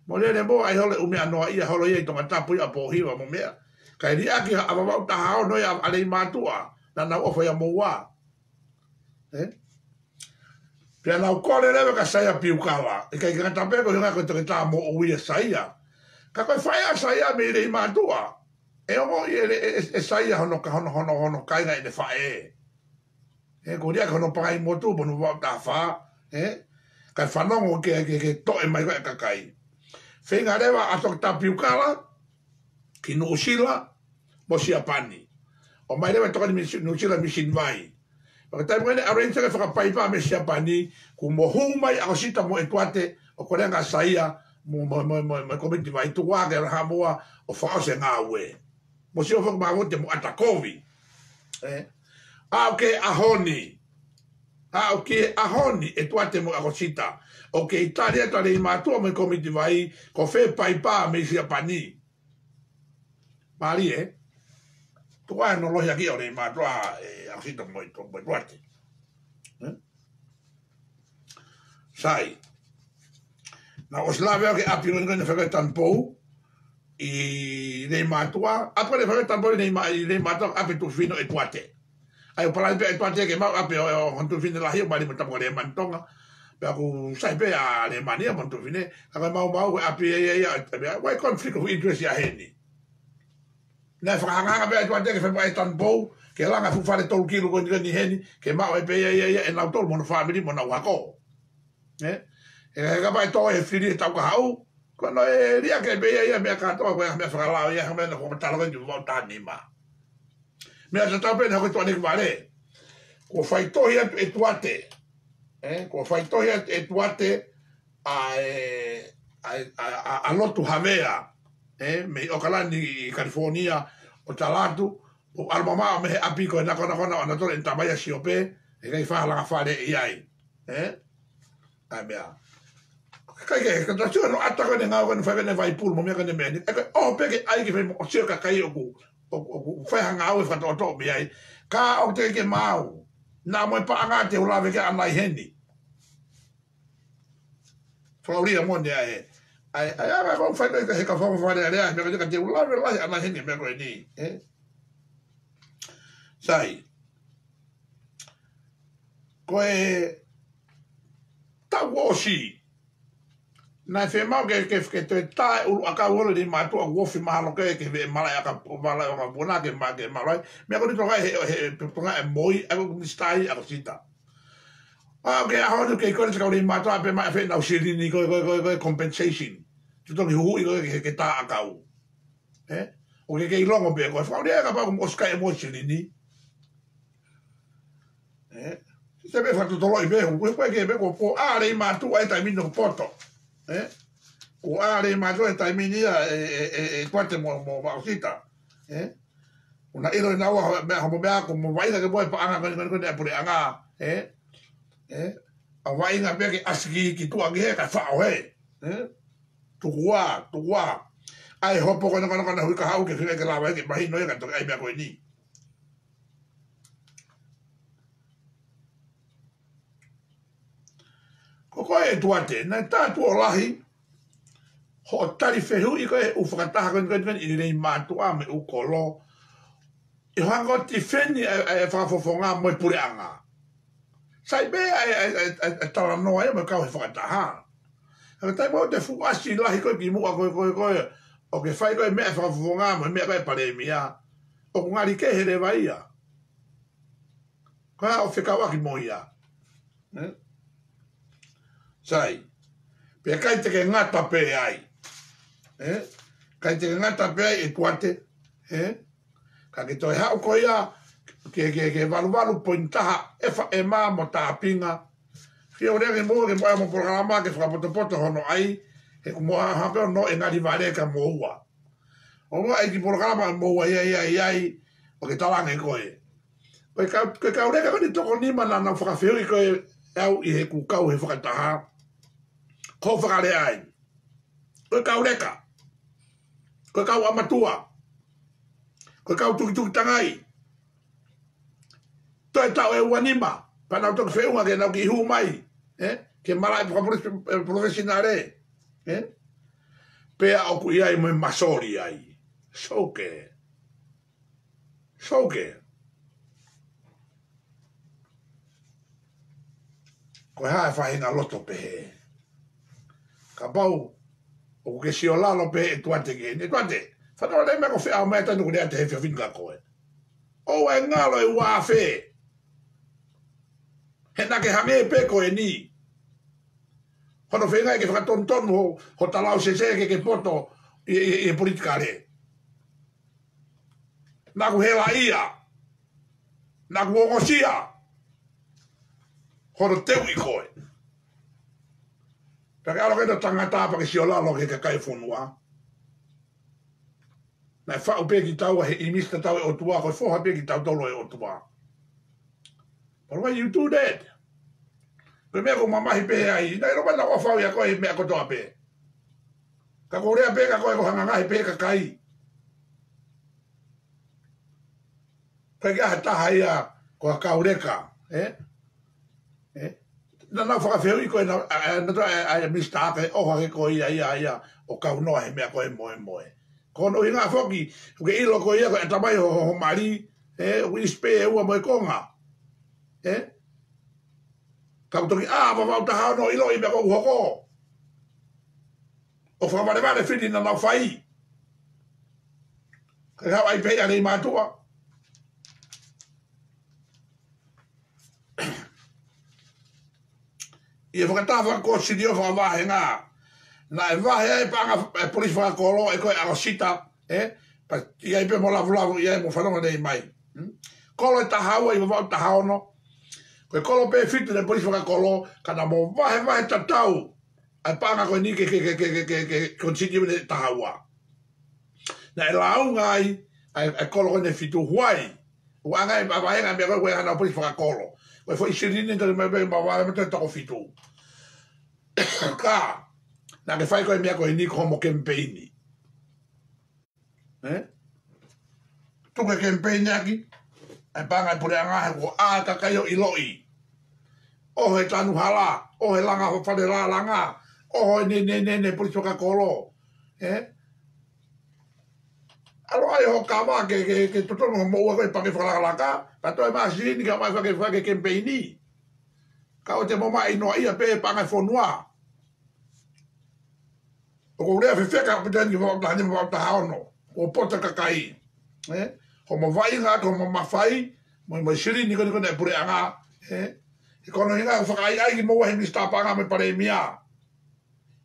Mo lere mo ai hole umea noa ia holo ia i tonga tapu ia pohiwa mo mea. Kai ri aki a wawau tahao noi a alei mātua, na nau ofa ia moua. Pea nau kore lewe ka saia piukawa, e kai kata peko hinga koe toke tā mo uia saia. Ka koe whaia saia me rei mātua, e ongo e saia hono kainga i ne whae. Ko ria ka hono pangai motu ponu wau tā wha, kai whanongo ke toe mai koe kakai. Whenga rewa atok tā piukawa, ki Nusila mo Siapani. O mai lewa toka ni Nusila misin vai. Paka tai mwene arensa ke whakapaipa me Siapani ku mo humai ako sita mo etuate o korenga saia mo komiti vai tuwa ke rahamoa o whaose ngā ue. Mo si o whakamagote mo atakovi. Au ke ahoni. Au ke ahoni etuate mo ako sita. O ke italia tale i mātua mo komiti vai ko whe paipa me Siapani. Mari tuwa no lohi aki o re mātua ako sita mo etuate. Sai. Na o slave ke api ngone whaka tampou i nei mātua. Apa le whaka tampou i nei mātua api tu fino etuate. Ai o palai pe etuate ke mau api o hontu fino lahi o mali mo tapo le mantonga. Pe aku sai pe a le mania mo tu fine. Aka mau api wai conflict of interest ya heni. Na whakahanga pe etuate ke whaka tampou ke langa fufare tolu kilo ko ni heni ke mau e pe e nau tolu mo na family mo na wako. E ka pai to e fili tau ka hau ko no e ria ke be ia me ka to ko me fa la ia me no ko talo ko mo ta ni ma me ata tau pe no ko to ni vale ko fai to ia e tuate ko fai to ia e tuate a lotu havea me o kala ni California o talatu o almama me api ko na na to en tamaya siope e kai fa la fa de ai ai mea kai ke ka tio no ataka ne ngau ne fa ne vai pul mo me ka ne me e o pe ke ai ke fe mo sio ka kai o fa hanga o fa to me ai ka o te ke mau na mo pa anga te ula ve ke anai heni Florida mo ne ai ko fa ke ka fa ne ai me ka te ula ve lai anai heni me ko ni sai ko ta woshi na fe mau ke te tai u aka wole ni matu a wofi malo ke ve mala aka bona ke ma ke malo me ko to he ponga e moi a ko stai a sita ke a ho ke ko ni matu a pe ma fe na usiri ni ko compensation tu to hu i ke ta aka u o ke longo pe ko fa ria ka pa ko skai mo ni se me fa tutto loi be ko ke be ko po ale matu ai ta mi no poto ko ale matu ai ta mi ni kwate mo bausita una ilo na wa me ho me ko mo vai ka mo pa anga ko ne pure anga a vai nga be ke asiki ki tu age ka fa o tu wa ai ho po ko na hu ka hau ke fine ke la vai ke mai no ka to ai me ko ni ko e tuate na tatu o lahi ho tari fehu i ko e u whakataha kon i rei mātua me u kolo i hango ti wheni e whakafofonga mo i pure anga sai be e tala noa e mo kau he whakataha haka tai mo te fuasi lahi ko ki mua ko o ke whai ko e mea whakafofonga mo e mea ko e paremia o ngari ke he rewa ia ko ha o whikawaki mo ia sai pe kai te ke ngata pe ai kai te ngata pe ai e tuate ka ke to ha ko ia ke valu pointaha e ma mo ta pinga fi o re mo programa ke fra poto hono ai e mo ha pe no e ngari vale ka mo wa o mo ai ki programa mo wa ai o ke tala nge ko e ka ore ka ni to ko ni mana na fra fe ko au i he ku kau he whakataha ko whakare ai ko kau reka ko kau amatua ko kau tuki tangai to e tau e wanima pana to fe unga ke na ki hu mai ke mala professionale pe au ku ai mo masori ai soke ko ha fa ina loto pe ka bau o ke si o lalo pe e tuate ke ne tuate fa no le me ko fe a meta no le te fe finga ko o e ngalo e wa fe he na ke hange pe ko e ni hono fe ngai ke fa ton ho talau se ke poto e politica le na ku hela ia, na ku ongosia, horo teu i koe. Pake alo kei ta tangata pa ke si o lalo ke kai whonua. Na e whau pe ki tau he imista tau e otua, koe whoha pe ki tau tolo e otua. But why you do that? Koe mea ko mamahi pe ai, na iro mana wafau ia koe mea kotoa pe. Ka korea pe ka koe ko hangangahi pe ka kai. Koe kia he taha ia ko a kaureka, Na nau whakawheu i koe na toa ai mista ake oha ke koe ia o kaunoa he mea koe moe. Kono i ngā whoki, ke ilo koe ia koe e tamai ho mari, o ispe e ua moe konga. Kautoki, wawau taha no ilo i mea kou hoko. O whakamare whini na nau whai. Kai hau ai pei ane i mātua. Ia whakatawa ko siri o whakawahe ngā. Na e wahe e panga e polisi whakakolo e koe arosita, pa ia i pe mo lavu ia e mo whanonga nei mai. Kolo e tahaua i wawau tahaono. Koe kolo pe fitu ne polisi whakakolo, kana mo wahe tatau. Ai panga koe ni ke continue ne tahaua. Na e lau ngai, ai kolo koe ne fitu huai. Ua ngai wahenga mea koe hana polisi whakakolo. Koe fo isirini tari mai ma wahe me te tako fitu. Ka, na ke whai koe mea koe ni ko homo campaigni. Tuke campaigni aki, ai panga pure angahe ko kakaio i loi. O he tanu hala, o he langa ho whare rā langa, o he ne polisi whakakolo. Alo ai ho kawa ke tutono ho moua koe pake whakalaka, pato e maa sini ka mai whake campaigni. Ka o te moma inoa ia pe panga whonua. O ko rea whiwheka pitani ki whautahani whautahaono, o pota kakai. Ho ma vai ngā, ko ma mawhai, mo siri niko ne pure anga. E kono hinga whakai ai ki moua he mista panga me pare mia.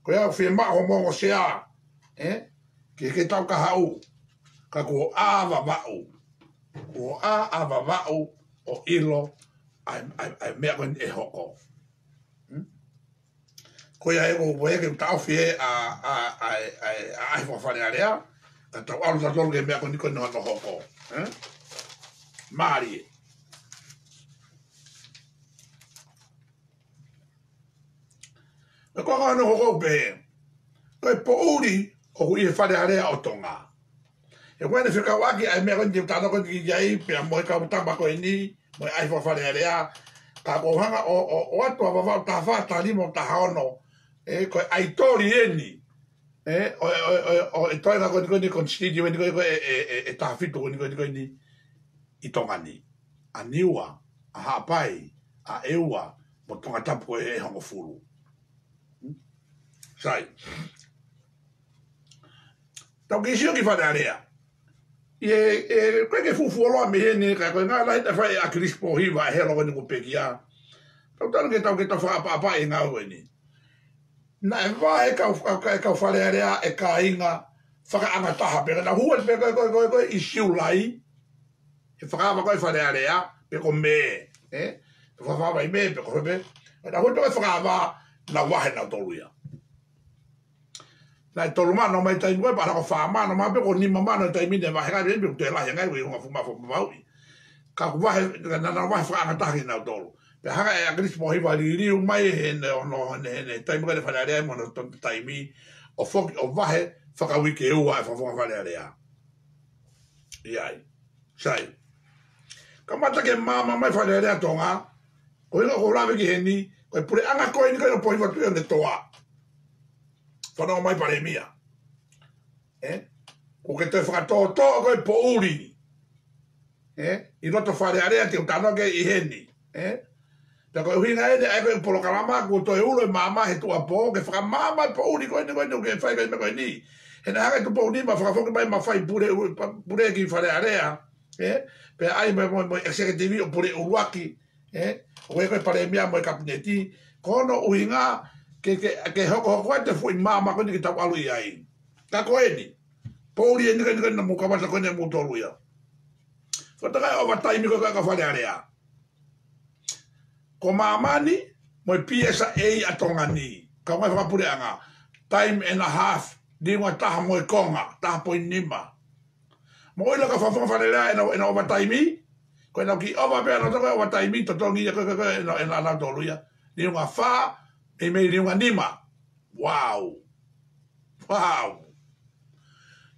Ko ea whia maa ho mongo sea. Ke tau ka hau. Ka ko awa wau. Ko awa wau o ilo ai mea koe e hoko. Ko ia ego koe ke tau fie ai whawhare area. Ka tau alu ta tolu ke mea koe niko no hoko. Maari. Ko ka no hoko pe. Koe po uri o hui e whare area o tonga. E koe ne whikawaki ai mea koe ni tano koe ki iai pe a moe ka utama koe ni moe ai whawhare area. Ka kohanga o atua wawau ta whata limo ta haono. Koe ai tori eni. O e toinga koe ni constituent koe e tahafitu koe ni i tongani. A niua, a hapai, a eua, mo tonga tapu e hongo furu. Sai. Tau ki sio ki whare area. Koe ke fufu oloa me hene, ka koe ngā lai te whai a Crispo hiwa e helo koe ni ko pekia. Tau tanu ke tau whaapapa e ngā ue ni. Na e wae kau whare area e ka inga whakaanga taha pera. Na hua te koe i siu lai. E whakaama koe whare area pe ko me. Te whawhawa i me pe ko hebe. Na hua te whakaama na wahe na tolu ia. Na e tolu mano mai tai ngoe para ko whaamano ma pe ko nima mano tai mine wahe ngai rebe te lahi ngai ui hunga fuma maui. Ka ku wahe na wahe whakaanga taha i na tolu. Pe hanga e a Crispo hiwa li riu mai hene ono hene tai mga de whare area mono tonto taimi o foki o wahe whakawike e ua e whawhonga whare area. Iai. Sai. Ka mata ke mama mai whare area tonga ko inga ko lawe ki heni ko e pure anga koe ni koe no pohiwa tui ane toa. Whanau mai pare mia. Ko ke te whakatoa toa koe po uri. I roto whare area te utano ke i heni. Te koe huinga ene ai koe polo kalama ko to e ulo e mama he tua po ke whakamama po uri koe ni koe ni ke whai koe me koe ni. He na hanga tu po uri ma whakafoki mai ma whai pure ki whare area. Pe ai mo executive o pure uruaki. Koe koe pare mia mo e kabineti. Kono uhinga ke hoko te fui mama koe ni ki tau alu i ai. Ka koe ni. Po uri e ni koe na mukawata koe ni mutolu ia. Whataka overtime ko ka whare area. Ko mamani, mo PSA atonga ni. Ka mai whakapure anga. Time and a half. Di ngā taha mo konga. Taha poi nima. Mo ila ka whawhanga whare area ena overtime i. Ko ena ki overpea na toka overtime i. Totongi ia kaka ena ana tolu ia. Di ngā wha. E mei di ngā nima. Wow. Wow.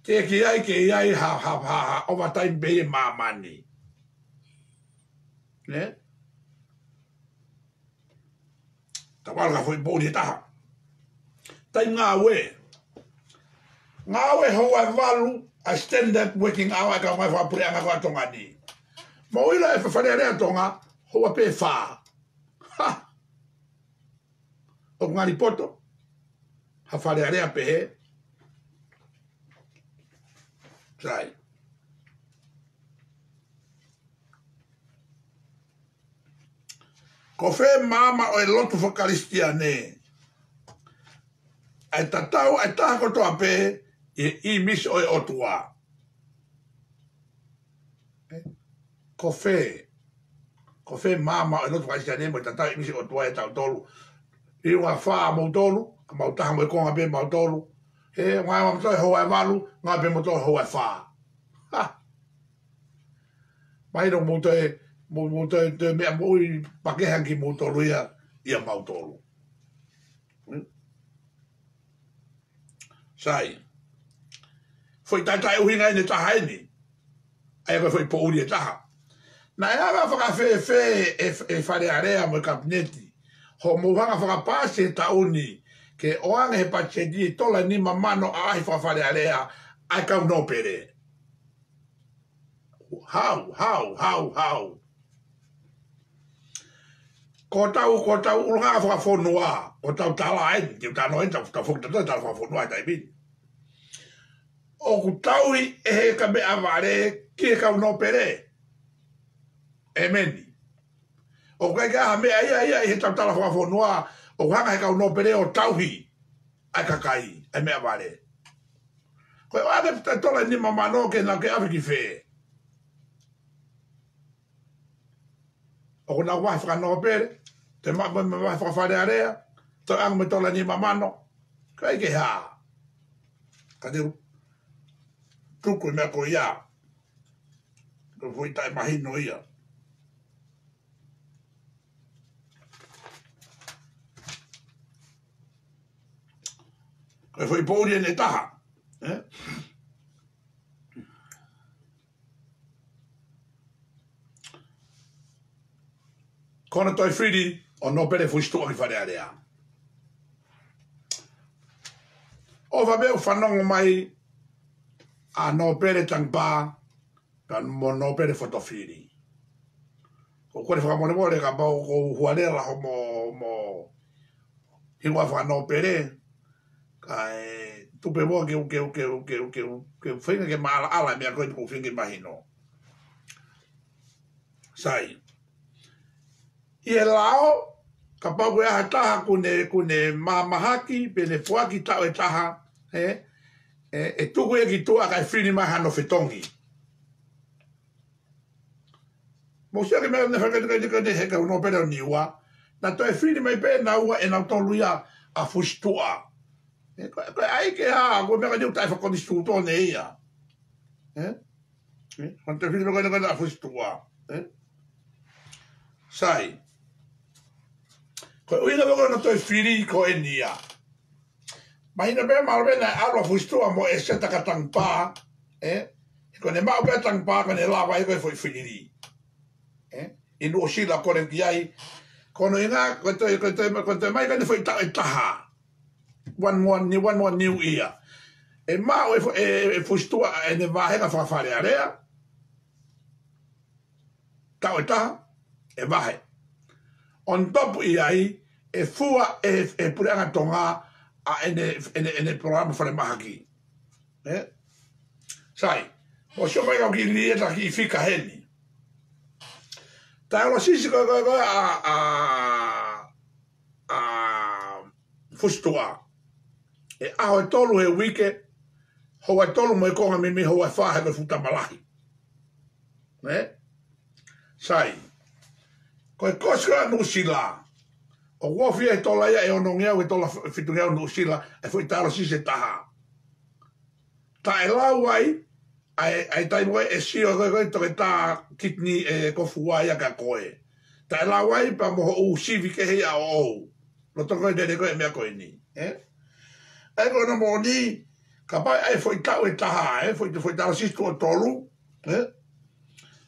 Te ki ai ha overtime be mamani. Ne? Ta wala foi bodi taha. Tai ngā we. Ngā we hoa valu a standard working hour ka mai whapure anga kwa tonga ni. Mo ila e whare rea tonga hoa pe wha. Ha! O ngari poto. Ha whare rea pe he. Sai. Ko whē mama o e lotu whakaristia ne. Ai tatau, ai taha kotoa pē, i misi o e otua. Ko whē mama o e lotu whakaristia ne, mo e tatau i misi o otua e tau tolu. I unga whaa mau tolu, ka mau taha mo e konga pē mau tolu. He, ngai wa mtoi hoa e walu, ngai pē mtoi hoa e whaa. Ha! Mai no mtoi, mutoi te mea mui pakehan ki mutolu ia mautolu. Sai. Foi tai uhinga ine taha eni. Ai koe foi pouri e taha. Na e aga whakawhe e whare area mo i kabineti. Ho muhanga whakapase e tauni ke oanga he pachedi e tola ni mamano a ahi whawhare area ai kau no pere. How? Ko tau urunga whakawhonua, o tau tala ai, te tano ai, tau whakawhonua, tau whakawhonua ai taimini. O ku tau i e he ka mea ware, ki e kau no pere. E meni. O kai ka mea ia, he tau tala whakawhonua, o hanga he kau no pere o tauhi, ai kakai, ai mea ware. Koe oare tola ni mamano ke na ke awhiki whee. O kuna wahi whakanoa pere, te wahi whakawhare area, to ang me tola ni mamano, kai ke haa. Ka te tuku mea ko ia, ko fui tai mahino ia. Ko fui pouri ene taha. Kona toi whiri, o no pere fui stua ki whare area. O whabeu whanongo mai, a no pere tangpā, ka mo no pere whatowhiri. Ko kore whakamone ka pau ko huarela ho mo hiwa whano pere, ka tupe mo ke whinga ke maala ala mea koe ko whinga mahino. Sai. I e lao, ka pau koe aha taha kune mamahaki, pene fuaki tau e taha, e tuku e ki tua kai whini mai hano whetongi. Mo sia ke mea ne whakatikatika heka uno pere o niua, na toi whini mai pē na ua e nau tolu ia a fustua. Koe ai ke haa, koe mea niu tai whakonistu tōne ia. Hon te whini mai koe a fustua. Sai. Koe uina wako na toi whiri ko e nia. Mahina mea malwe na arwa fustua mo e seta ka tangpā. Ko ne mau pēr tangpā ka ne lawa e koe foi whiri. Inu o sila kore ki ai. Kono inga, koe toi mai ka ne foi taha. One more new year. E mau e fustua e ne vahenga whawhare area. Tau e taha, e vahe. On top i ai, e fua e pureanga tonga a ene programa whare mahaki. Sai, mo sio mai kau ki lieta ki fika heni. Tai alo sisi koe a fustua. E aho e tolu he wike, hoa e tolu mo e konga mimi hoa e whahe koe futa malahi. Sai. Koe koska no sila. O wofi e tola ia e ono ngea e tola fitu ngea no sila e foi talo si se taha. Ta e lau ai tai moe e sio koe toke ta kitni e kofua ia ka koe. Ta e lau pa moho u sivi ke hei a o. No toko e dede koe mea koe ni. E koe no mo ni ka pai ai foi tau e taha foi talo si tu o tolu.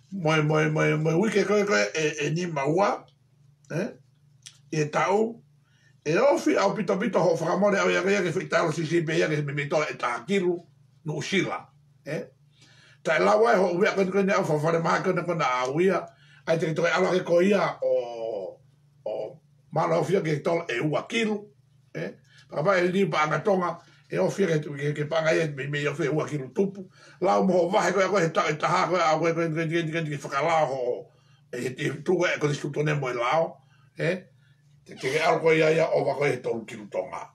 Moe wike koe e ni maua. E tau, e ofi au pito ho whakamore au ia ke whaitaro si pe ia ke me tola e tākiru no usila. Tai lawa e ho uwea kone au whawhare maha kone au ia, ai te toke ala ke ko ia o mana ofia ke tola e ua kiru. Paka e li pa angatonga, e ofia ke panga ia me ofia ua kiru tupu. Lau moho wahe koe he tau e taha koe au koe ke whakalao ho e te tuga e kone stutone mo e lao. Te ke alko ia o wako e tolu kiru tonga.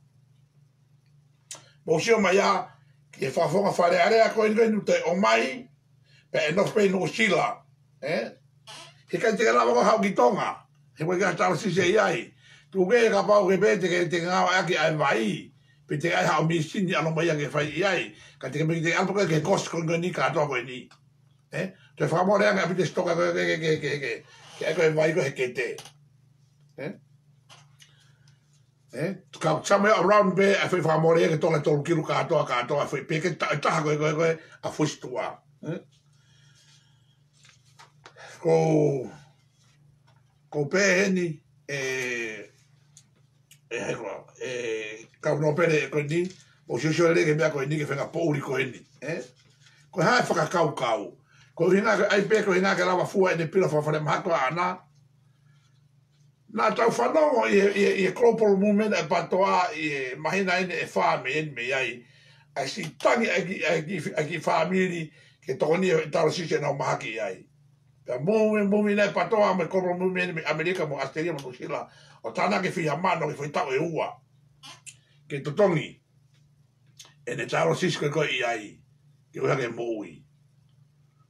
Mo sio mai a, ki e whafonga whare area ko inu te o mai, pe e nofpe no sila. He kai te rawa ko hau ki tonga, he koe kia tala sise iai. Tu ke ka pau ke pe te ngawa aki ai vai, pe te ai hau misini alo mai a ke whai iai, ka te ke alpo ke kos ko ni ka toa koe ni. Te whamore anga pite stoka ke ai koe vai ko he ke te. Ka chame around be a foi famore ke tola tolu kilu ka toa foi pe ke taha koe a fustua. Ko pe heni ka no pere ko ni o se le ke mea ko ni ke fenga pouri ko ni. Ko ha fa kau ko hina ai pe ko hina ke lava fua e pila fa fa mato ana. Na tau whanongo i global movement e patoa i mahina ene e whame me ai. Ai si tangi ai ki whamiri ke tokoni e taro sise nao mahaki ai. Pea movement e patoa me global movement me Amerika mo Australia mo Tusila o tana ke whiha mano ke whaitau e ua. Ke totongi ene taro sise koe i ai ke uha ke moui.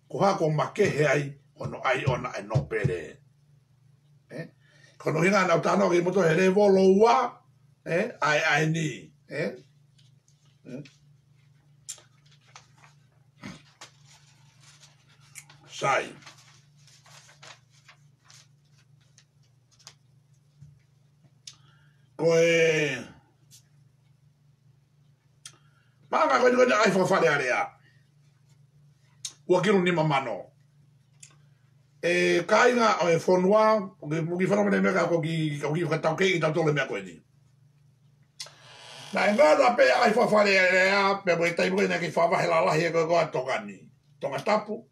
Ko hako makehe ai ono ai ona e no pere. Kono hinga na tano ke moto hele volo ua ai ni sai koe manga koe ai fa fale area ua kiru ni mamano kainga o e fonua mugi whanau mene mea ko ki whakatau kei ki tau tole mea koe ni. Na e ngāra pe ai whawhare ea pe mo e taimu e ki whawahe la lahi e koe toka ni. Tonga tapu,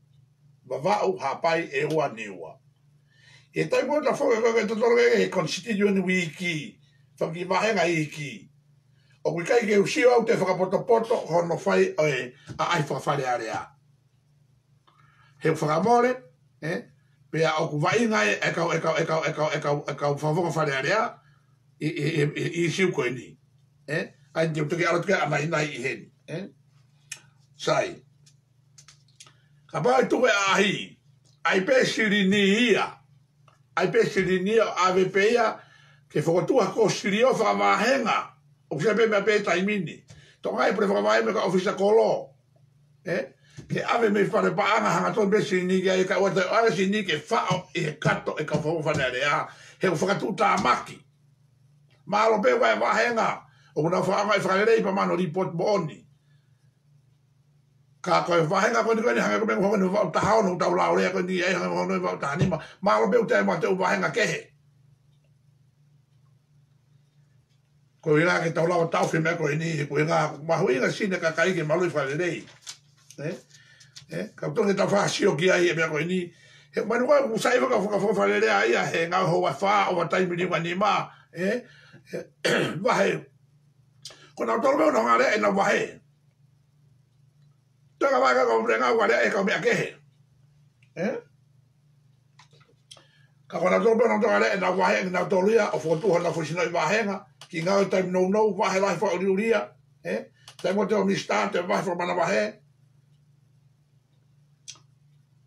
wawau hapai e ua ni ua. E taimu e ta whoke koe tatoro e constituent wiki, whaki wahenga i ki. O kui kai ke usio au te whakapoto hono whai a ai whawhare area. He whakamore, pea o ku vai ngai e kau whawonga whare area i siu koe ni. Ai te utuki alo tuke anai nai i heni. Sai. Ka pai tuwe ahi, ai pe siri ni ia. Ai pe siri ni ia ave pe ia ke whakotua ko siri o whakamahenga. O kisa pe mea pe taimini. Tonga e pre whakamahenga ka ofisa kolo. Ke ave me whare paanga hanga ton be sini ke ka wata ara sini ke whao e kato e ka whao whanere a he whakatu tā maki. Mālo pe wai wahenga o kuna whaanga e whakarei pa mano report booni. Ka koe wahenga koe ni hanga koe mengu honga whao tahao no tau lao rea koe ni e hanga honga whao tahanima. Mālo pe utai ma te wahenga kehe. Koe inga ke tau lao tau whimea koe ni koe inga mahu inga sine ka kaike malui whakarei. Ka tonge ta fa sio ki ai e mea koe ni. He manu koe usai waka whakawhawhare ai a he ngau hoa wha o wa taimi ni wani ma. Wahe. Ko nau tolu meo na ngare e na wahe. Tanga waka ka umre ngau wale e ka mea kehe. Ka ko nau tolu meo na ngare e na wahe e nau tolu ia o whotuha na whisino i wahenga. Ki ngau e taimi nou wahe lai wha uri uria. Tai mo te o mi start e wahe wha mana wahe.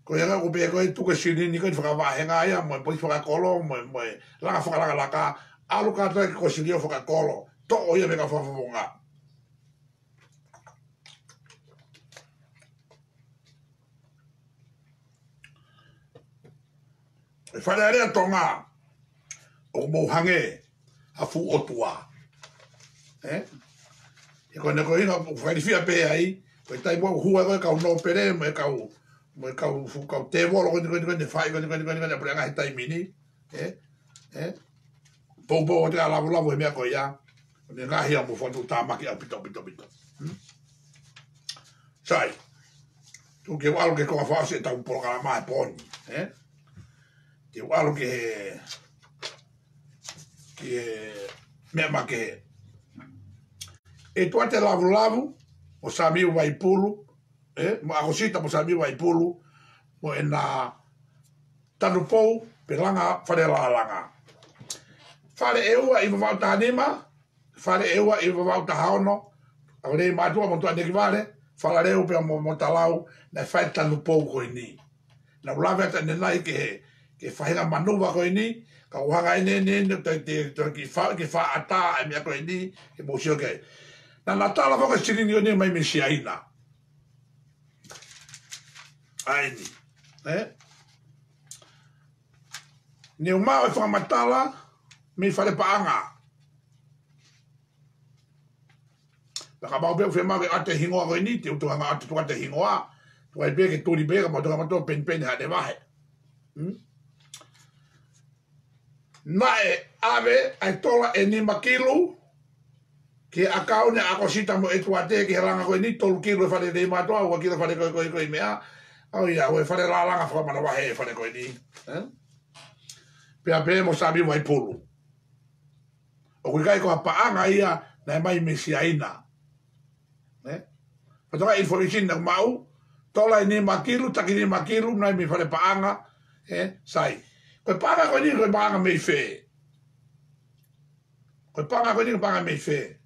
Ko ia ko pe ko tu ko sini ni ko fa va henga ia mo po fa kolo mo la fa la ka alu ka ta ko sini fa kolo to o ia me ka fa nga e fa le tonga o mo hange a fu o tua e ko ne ko ina fa di fia pe ai ko tai mo hua ko no pere me ka mo ka te volo ko ne fai ko ne pre nga tai mini po te ala la vo me ko ya ne nga hia mo fo tu ta ma ki a pito sai tu ke algo que ko fa se ta un programa pon ke algo que me ma que e tu te lavu o sabi vai pulu mo a cosita mo sabi vai pulu mo na tanu pou pelanga fare la langa fare eua i va ta anima fare eua i va ta haono ore ma tu mo tu ane vale fare eu pe mo talau na fai tanu pou ko ni na lava ta nei que fai la manuva ko ni ka wanga ne te ki fa ata mi ko ni ke mo sio ke na Natal va che ni ne mai mi siaina ai ni ne o mau fa matala mi fa le paanga la ka ba be fe ma ke ate hingo ko ni te tu nga ate tu ate hingo a tu ai be ke tu ni be ka mo tu ma to pen ha de va nae ave ai tola e ni makilu ke akau ne akosita mo e tuate ke ranga ko ni tolu kilo fa de ma to wa kilo fa de ko mea au ia we fa de la langa fa ma wa he fa de ko ni pe mo sabi mai pulu o ku kai ko pa anga ia na mai mesiaina pa to information na mau tola ni makilu takini makilu na mi fa de pa anga sai ko paga ko ni ko paga me fe ko paga ko ni ko paga me fe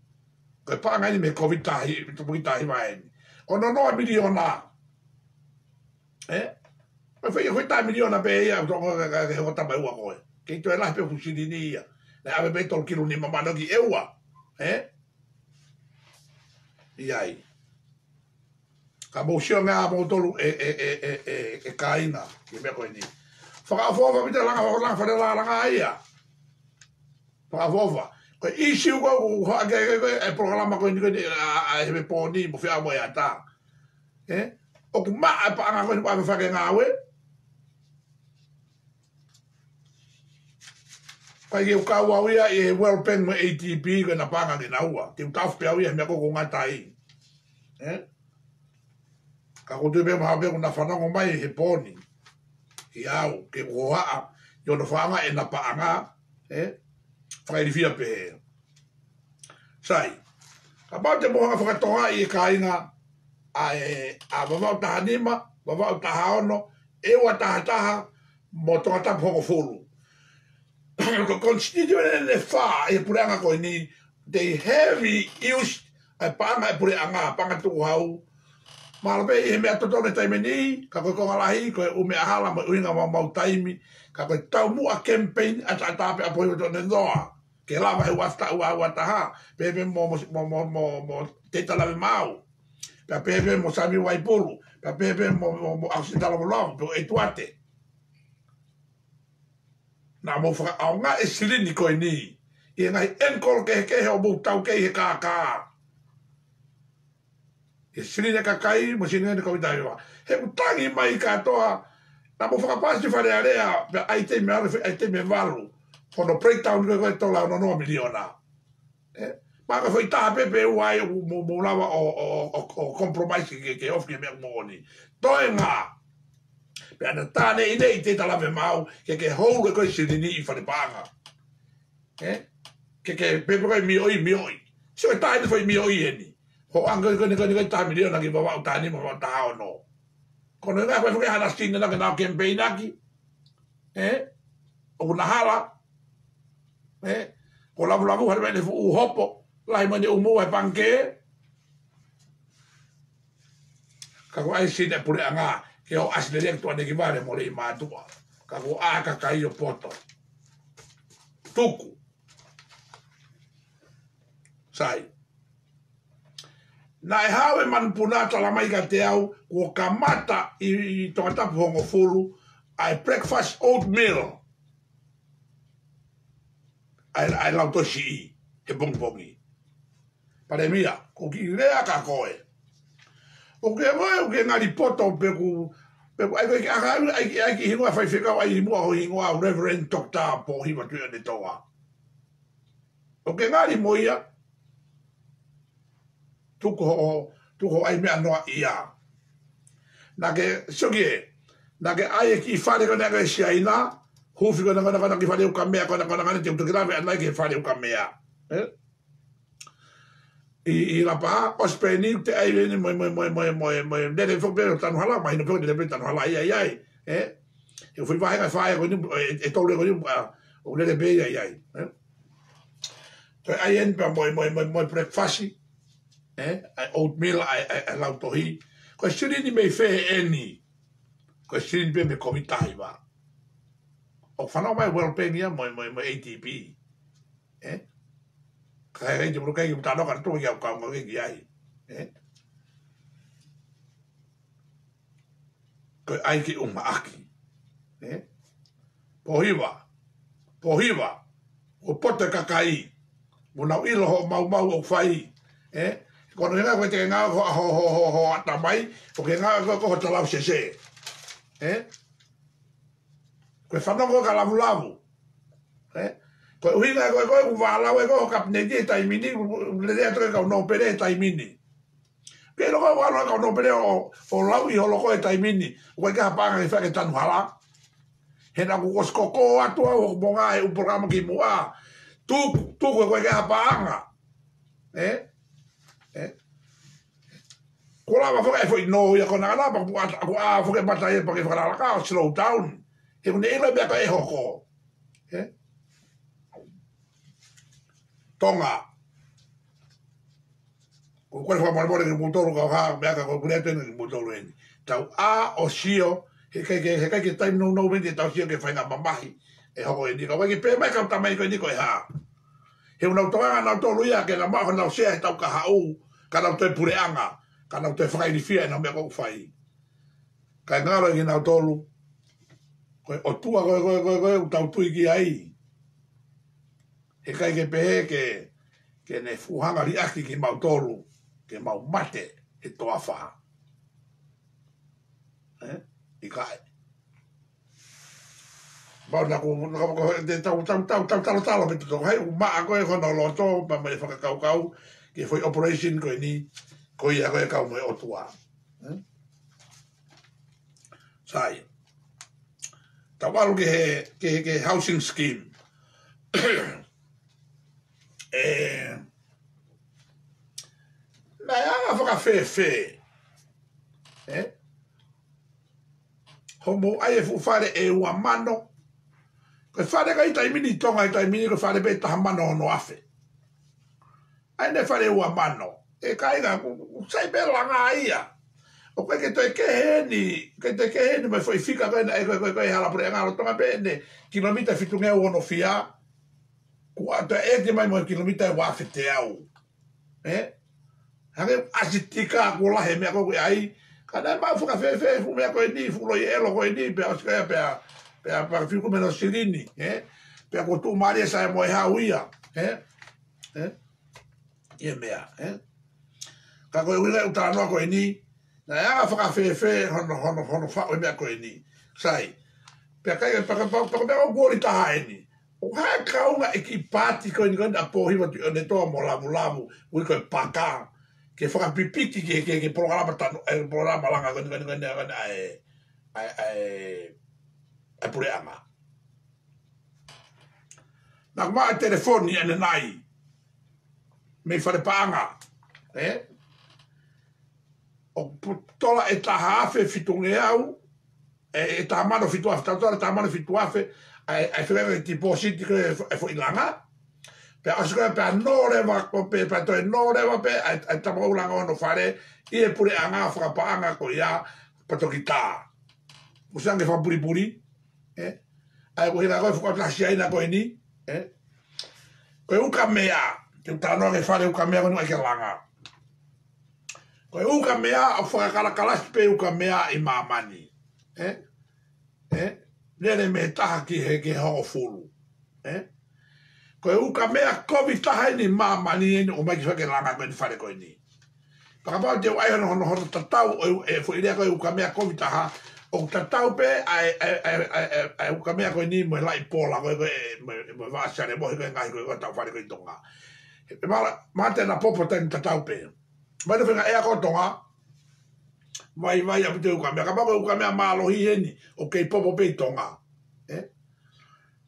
ko paga ni me covid tai to buita vai o no miliona ko fe ko ta miliona be ya to ko ta ba wa ko ke to la pe fusini ni ya na ave be to kilo ni mama no ki ewa iai ka mo xio nga mo tolu kaina ki me ko ni Fagafova vita langa fa de la langa ia. Fagafova. Ko isi ko e programa ko ni a he poni mo fia mo ya ta. O ku ma pa nga ko ba fa ke ngawe. Ko ye ka wa ia e well pen mo ATP ko na pa nga na ua. Ti ta fa ia me ko ngata i. Ka ko de be ma be na fa ngo mai he poni. Iau ke roa yo no fanga e na paanga fai via pe sai ka te mo nga toa i kainga a baba ta anima baba ta haono e wa ta mo to ta po fulu ko constituent le fa e puranga ko ni they heavy used a paanga e puranga panga tu hau Malpe e mea totone taimeni, ka koe konga lahi, koe ume ahala ma uinga ma mau taimi, ka koe tau mua campaign a tape a poi tone noa. Ke lava he wasta ua taha, pepe mo te talawe mau. Pea pepe mo sami waipulu, pea pepe mo ausitala mo long, peo e tuate. Na mo whaka au ngā e silini koe ni, i ngai enkol ke he o mou tau ke he kākā. E sirine ka kai mo sirine ko dai wa he utangi mai ka toa na mo fa pasi fa area ai te me valu for the breakdown ko to la no miliona ma ka foi ta pepe wai mo lava o compromise ke of ke me moni to nga pe na tane ide te ta la me mau ke ho ko sirine i fa de panga ke pepe ko mi oi so ta ide foi mi oi ni Ho anga ko ni ta miliona ki baba utani mo ta ono. Kono nga ko hana sina na na campaign aki. O na hala. Ko la vula ko harbe fu hopo. Lai mani umu e panke. Ka ko ai sina pure anga ke o asile to ane ki vale mo le matua ka ko aka kai o poto tuku sai na e hawe man punata la mai ka te au ko kamata I tongata pongo fulu ai breakfast oatmeal ai lauto si he bongbongi pare mia ko ki lea ka koe o ke mo ke ngari poto peku ai ki hingoa fai whika ai mua ho hingoa Reverend Dr. po hiwa tuia ne toa o ke ngari mo ia tuko ai mea noa ia. Nake sogie, nake ai ki whare kona kai siaina, hufi kona ki whare uka mea kona te utukirawe anai ki whare uka mea. I la paha, ospeni te ai veni moi nere whokpere tanuhala, mai no whokpere nere tanuhala ai. E fui vahenga whae koni, e tole koni, o nere be ai. Toi ai en pa moi breakfast, oatmeal ai lautohi. Ko sirini me fe eni. Ko sirini be me komitai va. O whanau mai well-paying ia mo ATP. Kai rei te muru kai ki mutano ka tō iau kaunga ki ai. Ko ai ki uma aki. Pohiwa. O pote kakai. Munau ilo ho mau o whai. Kono nga koe te ngā ho atamai, o ke ngā koe talau sese. Koe whanongo ka lavu. Koe uhinga koe ku wālau e koe kapnegi e taimini, lere atoke kau no pere e taimini. Ke loko wālau kau no pere o lau I holoko e taimini, koe ka hapanga ki whake tanu hala. Hena ku koskoko atua o monga e uporama ki mua. Tuku koe ka hapanga. Ko la va foka foi no ya kona la pa ko a foka mata e pa ke fara la ka slow down e ne ela be ka e hoko tonga ko ko fa mo ke motor ka ha be ka ko pure ten ke motor en tau a o sio he ke time no be tau sio ke fa na mamahi e hoko e ni ka ke pe mai ka tamai ko ni ko ha he una tonga na to luia ke na ma na se tau ka ha u ka na te pure anga kana te whakai ni whia na mea kau whai. Kai ngaro i ngā tolu, koe o tua koe tau tui ki ai. He kai ke pehe ke ne fuhanga ri aki ki mau tolu, ke mau mate e toa wha. I kai. Mau na ko te talo me tuto, hei umaa koe kono loto, pa mai whakakau ke foi operation koe ni, ko ia koe kau moe o tua. Sai. Tawaru ke housing scheme. Na ia whaka whewhe. Homo ai e fufare e ua mano. Koe whare ka I taimini tonga I taimini ko whare pe taha mano ono afe. Ai ne whare ua mano. E kainga, sai pe langa ia. O koe ke toi keheni, mai foi fika koe na e koe hala pure ngaro tonga pe ne kilomita fitunge ono fia. Kua te eke mai mo kilomita e wafe te au. Hange asitika ko lahe mea koe ai. Kana ma fuka fe fu mea koe ni, fulo I elo koe ni, pe askaya pe fiku meno sirini. Pe ko tu maria sa mo e hau ia. Ie mea, ka koe wile utanoa koe ni, na ea whaka whewhe hono whao mea koe ni. Sai, pia kai paka mea kuori taha e ni. O hae kaunga e ki pāti koe ni koe a pōhiwa tu ne toa mo lamu, ui koe paka, ke whaka pipiti ke programa langa koe ni ai pureanga. Nā kuma a telefoni ane nai, me whare paanga, o tola e taha afe fitunge au, e taha mano fitu afe, tautora taha mano fitu afe, ai whenga ti pōsiti koe e fo ilanga, pe asu koe pe a nōrewa, pe toi nōrewa pe, ai tamo ulanga ono whare, I e pure anga whakapaanga ko ia patoki tā. Musange fa puri ai ko hina ko fa sia ina ko ni ko uka mea te tano ke fa uka mea no ke langa ko uka mea a fa kala spe uka mea I mamani nene me taha ki he ke ho fulu ko uka mea covid taha ni mamani o mai ki fa ke langa ko ni fa ko ni pa ba te ai no tatau fo ile ko uka mea covid taha o tatau pe ai o kamea ko ni mo lai pola ko mo va sare mo ko ngai ko ta fa ko tonga e mala te na popo ten tatau pe ma de fenga e ko tonga mai a te o kamea ka ba ko kamea malo hi ni o ke popo pe tonga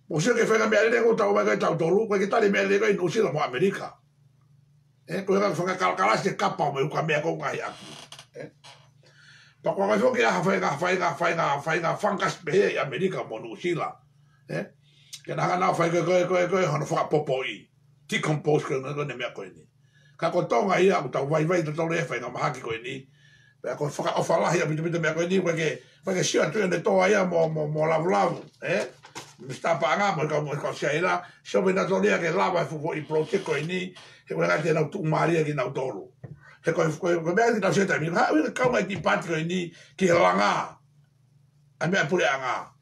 mo se ke fenga me ale ko ta o ba ko ta tolu ko ke ta le me le ko no si mo America ko ga fenga kala se kapa mo o kamea ko ngai aku pa ko ga foki a fainga fangas be America mo no sila ke na na fa ko hono fa popoi ti compose ko no ne me ko ni ka ko tonga ia ta vai to le fa nga mahaki ko ni pa ko fa o fa la ia bit me ko ni ke sia tu ne to ia mo la me sta pa nga mo ko sia ila so be na to le ke lava fu I prote ko ni e ko ga te na tu maria ki na tolo he ko me ta seta mi ha ka mai ti patro ni ki langa a me pure anga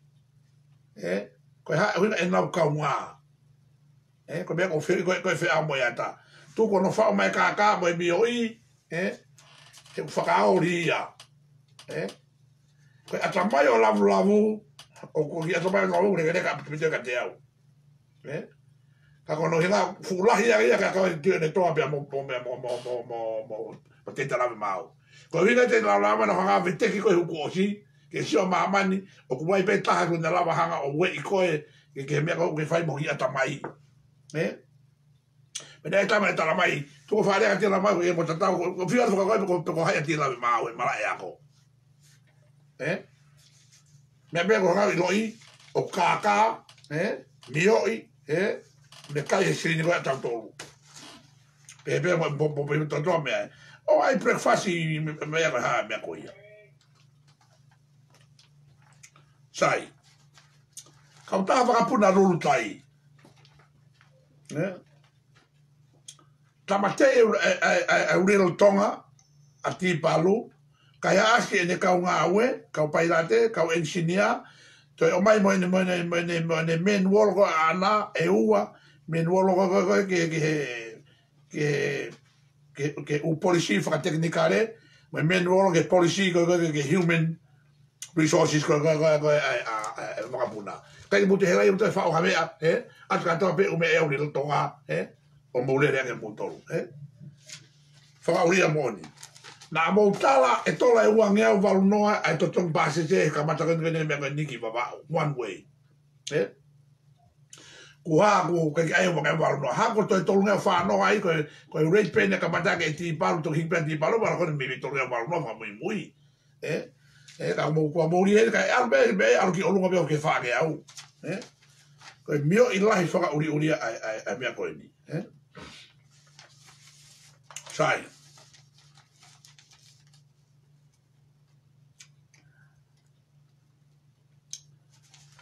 ko ha e na ka wa ko me ko fe a mo yata tu ko no fa mai ka mo mi oi te fa ka ori ya ko ata mai o lavu o ko ya to mai lavu re ka te au ka kono hinga fulahi ia ka ne to abia mo te tala mau ko vinga te la lava na hanga vete ki ko ku osi ke sio mamani o ku mai pe taha ko na lava hanga o we ko ke me ko ke fai mo ia tamai me dai tamai tala mai tu fa le ka la mai ko ta ko fio ko hai ti la mau e mala ya ko me be ko ha loi o kaka mioi me kai se ni va tanto pe mo tanto me o ai breakfast me ha me ko ia sai ka ta va puna rulu tai tamate e uri tonga a ti palu ka ya aski ne ka unga awe ka pairate ka engineer to o mai mo ne men wol go ana e ua men wol go ke o policy fa technicale men wol ke policy go human resources go makapuna kai mo te hela yo te fa o havea at ka to pe o me e uri tonga o mo le re mo tolu fa uri amoni na mo tala e tola e wange o valnoa ai to tong base je ka mata kan ne me niki baba one way ku ha ku ke ai o wange valnoa ha ko to tolu fa no ai ko rate pene ka mata ke ti palu to himpe ti palu ba ko me to le valnoa fa muy ka mo ko mo ri ka albe be al ki olunga be ke fa ke au ko mio ilahi fa uri ai me ko ni sai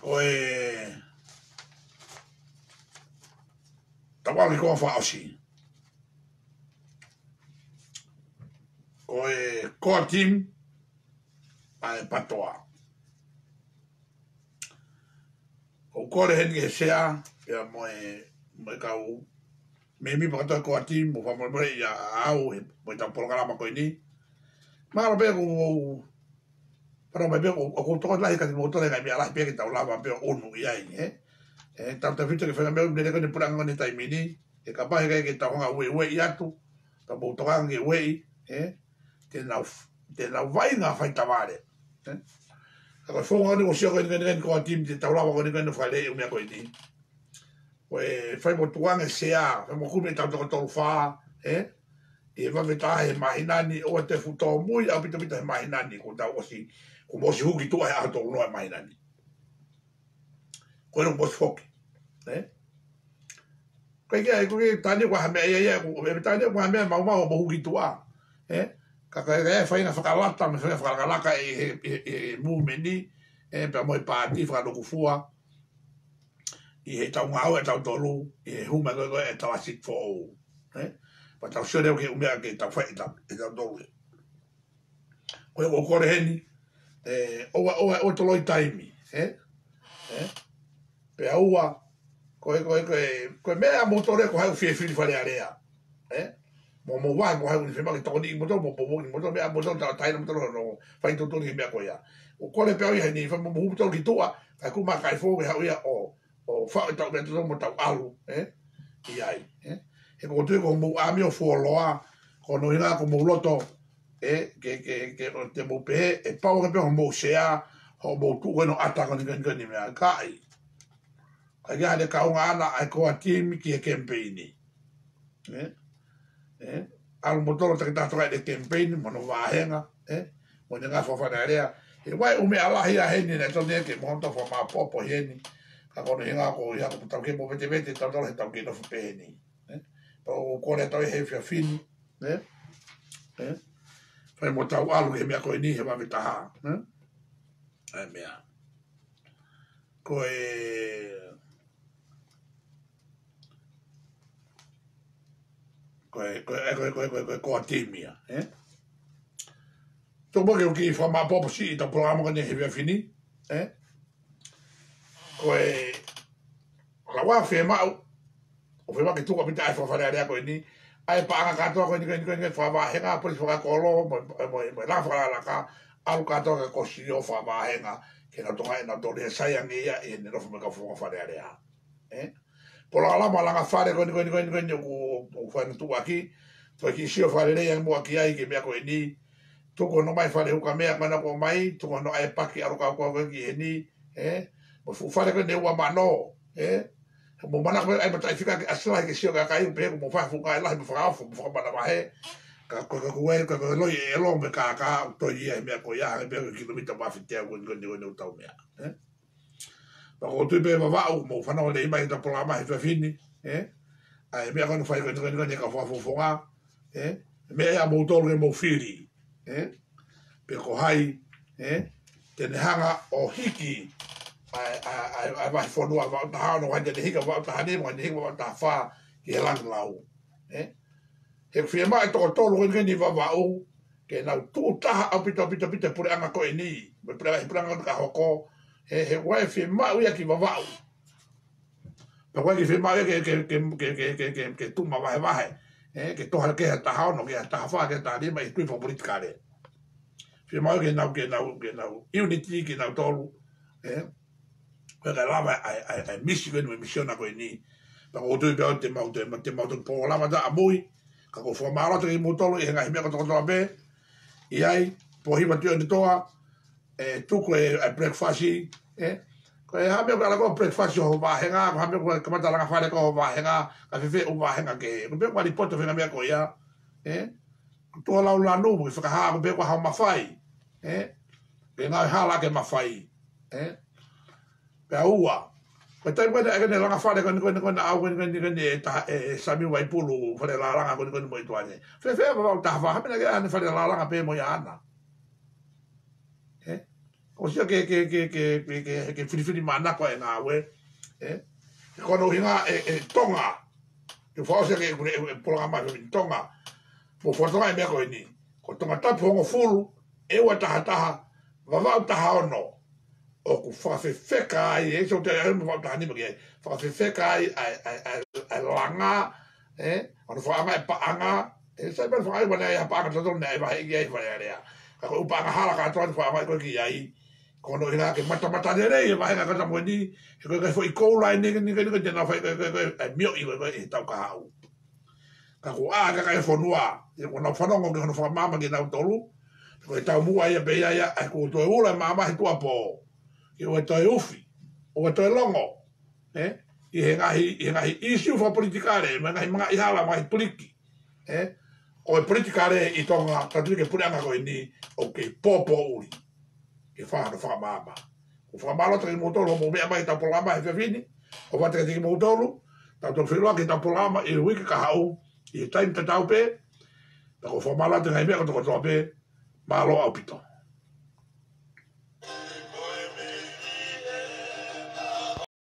oe tawa ko fa osi oe ko team ai patoa o ko le hen ke sea ya mo ka u me mi pa ko team mo fa mo ya au mo ta programa ko ni ma be ko para me o to la ka mo to le ga mi ala pe que ta la be o no ya tanta fita que fa me ne ko ne pura ngone tai mini e capaz que ta nga we ya tu ta mo to nga we te na vai nga fa ta vale ko fo nga ni sio que ko tim te ta la ko ne fa le o me ko ni we fa mo tu nga sea fa mo ku me ta to fa e va veta e mahinani o te futo muy a pita mahinani ko ta o si como si huki tu a to no mahinani ko no bos foki ko ke tani ko ha me ya ko tani ko ha me ma mo huki tu a ka fa ina fa kalata me fa kalaka e mu meni pe mo pa ti fra no kufua I he tau ngau e tau tolu I he huma go e tau asik fo o pa tau sore ke umea ke tau fai tau e tau tolu koe o kore heni o toloi taimi pe aua koe mea motore ko hau fie fili fale area mo wai mo hau ni fema ki tokoni mo mo mea mo tau taina mo tolo no fai to tolu mea ko ya o kore pe ai ni fema mo tolu ki toa ka ku ma kai fo ke hau ia o fa tau me tau mo tau alu I ai e ko tu ko mo ami o fo loa ko no ina ko mo loto ke te mo pe e pa o ke mo sea ho mo tu no ata ko ni mea kai ai le ka unga ana ai ko atimi ki e campaign al motor te ta toa de campaign mo no vahenga mo nga fo fa area e wai o me ala hi a heni na to ne ke mo to fo ma popo heni ka ko nga ko ya ko ta ke mo vete vete ta to ta ke no fo pe heni o ko le to he fia fin fai mo tau alu he mea ko ni he va veta ha ai mea ko ko atimia to mo ke ki fa ma popo si ta programa ko ni he via fini ko la wa fe ma o fe ma ke tu ko pita fa fa area ko ni ai pa anga ka to ko ni fa va henga por fa ko lo mo la fa la ka al ka to ko si o fa va henga ke na to ngai na to le sai ngi ya e ne no fa ka fa area por la malanga fare con o fare tu aquí to ki si o fare le mo aquí ai que me ko ni to ko no mai fare u ka me mana ko mai to no ai pa ki aro ka ko ki ni mo fu fare con ne wa mano mo mana ko ai bata fika que asla que si o ka kai pe mo fa fu ka la mo fa mana ba he ka ko lo e lo me ka to ye me ko ya me kilomita ba fitea ko ni tau me o tu pe va mo fa no le mai ta programa he fini ai me ko fai ko ka fa fo nga me ya mo to le mo fili pe ko hai te ne hanga o hiki ai vai fo no va ta no wa de hika va ta ni mo de hika va ta fa ki lang lau he fi mai to lo ni va o ke na tu ta a pita por anga ko ni me pra ka hoko he wai fi ma uia ki vavau pa wai ki fi ma ke tu ma vai ke to ha ke ta ha no ke ta fa ke ta ni mai tu fo politika le fi ma ke na unity ke na tolu ke la va ai mission na ko ni pa o tu be te ma po la ma da amui ka ko fo ma ra te mo tolu e nga me ko to be ai po hi ma tu ni toa tu ko breakfast ko ha me ko la breakfast ho ba henga ha me ko ka mata la fa ko ba henga ka fe o ba henga ke ko be ko li poto venga me ko ya to la la no mo fa ha ko be ko ha ma fai ke na ha la ke ma fai pe ua ko tai ko ne la fa ko na au ko ni ta sami wai pulu fa la la ko mo to ane fe ba ta fa ha me na fa la la pe mo ya ana o sia ke fili mana ko na we ko no hinga tonga ke fa sia ke programa de tonga mo fo tonga me ko ni ko tonga ta pongo fulu e wa ta va ta no o ku fa fe kai e so te mo ta ni me fa fe kai ai langa o fa ma pa anga sa ba fa ba ya pa ka to na ba e ya fa ya ka ko pa hala ka to fa ma ko ki ai kono ina ke mata ne re vai ka ta mo ni ko foi ko la ni te na fai mio i ko ta ka au ka ko ka fo noa e ko na fa no ko no fa mama ke na tolu ko ta mu ai be ya ko to u la mama he tu apo ke o to ufi o to longo i he issue fa politikare ma i hala mai poliki o politikare i tonga ta tu ke pura ko ni o ke popo uri ke fa no fa mama o fa malo tre motolo mo me mai ta programa e fini o va tre motolo ta to filo ke ta programa e wiki ka hau e time ta tau pe ta ko fa malo tre me ko to pe malo au pito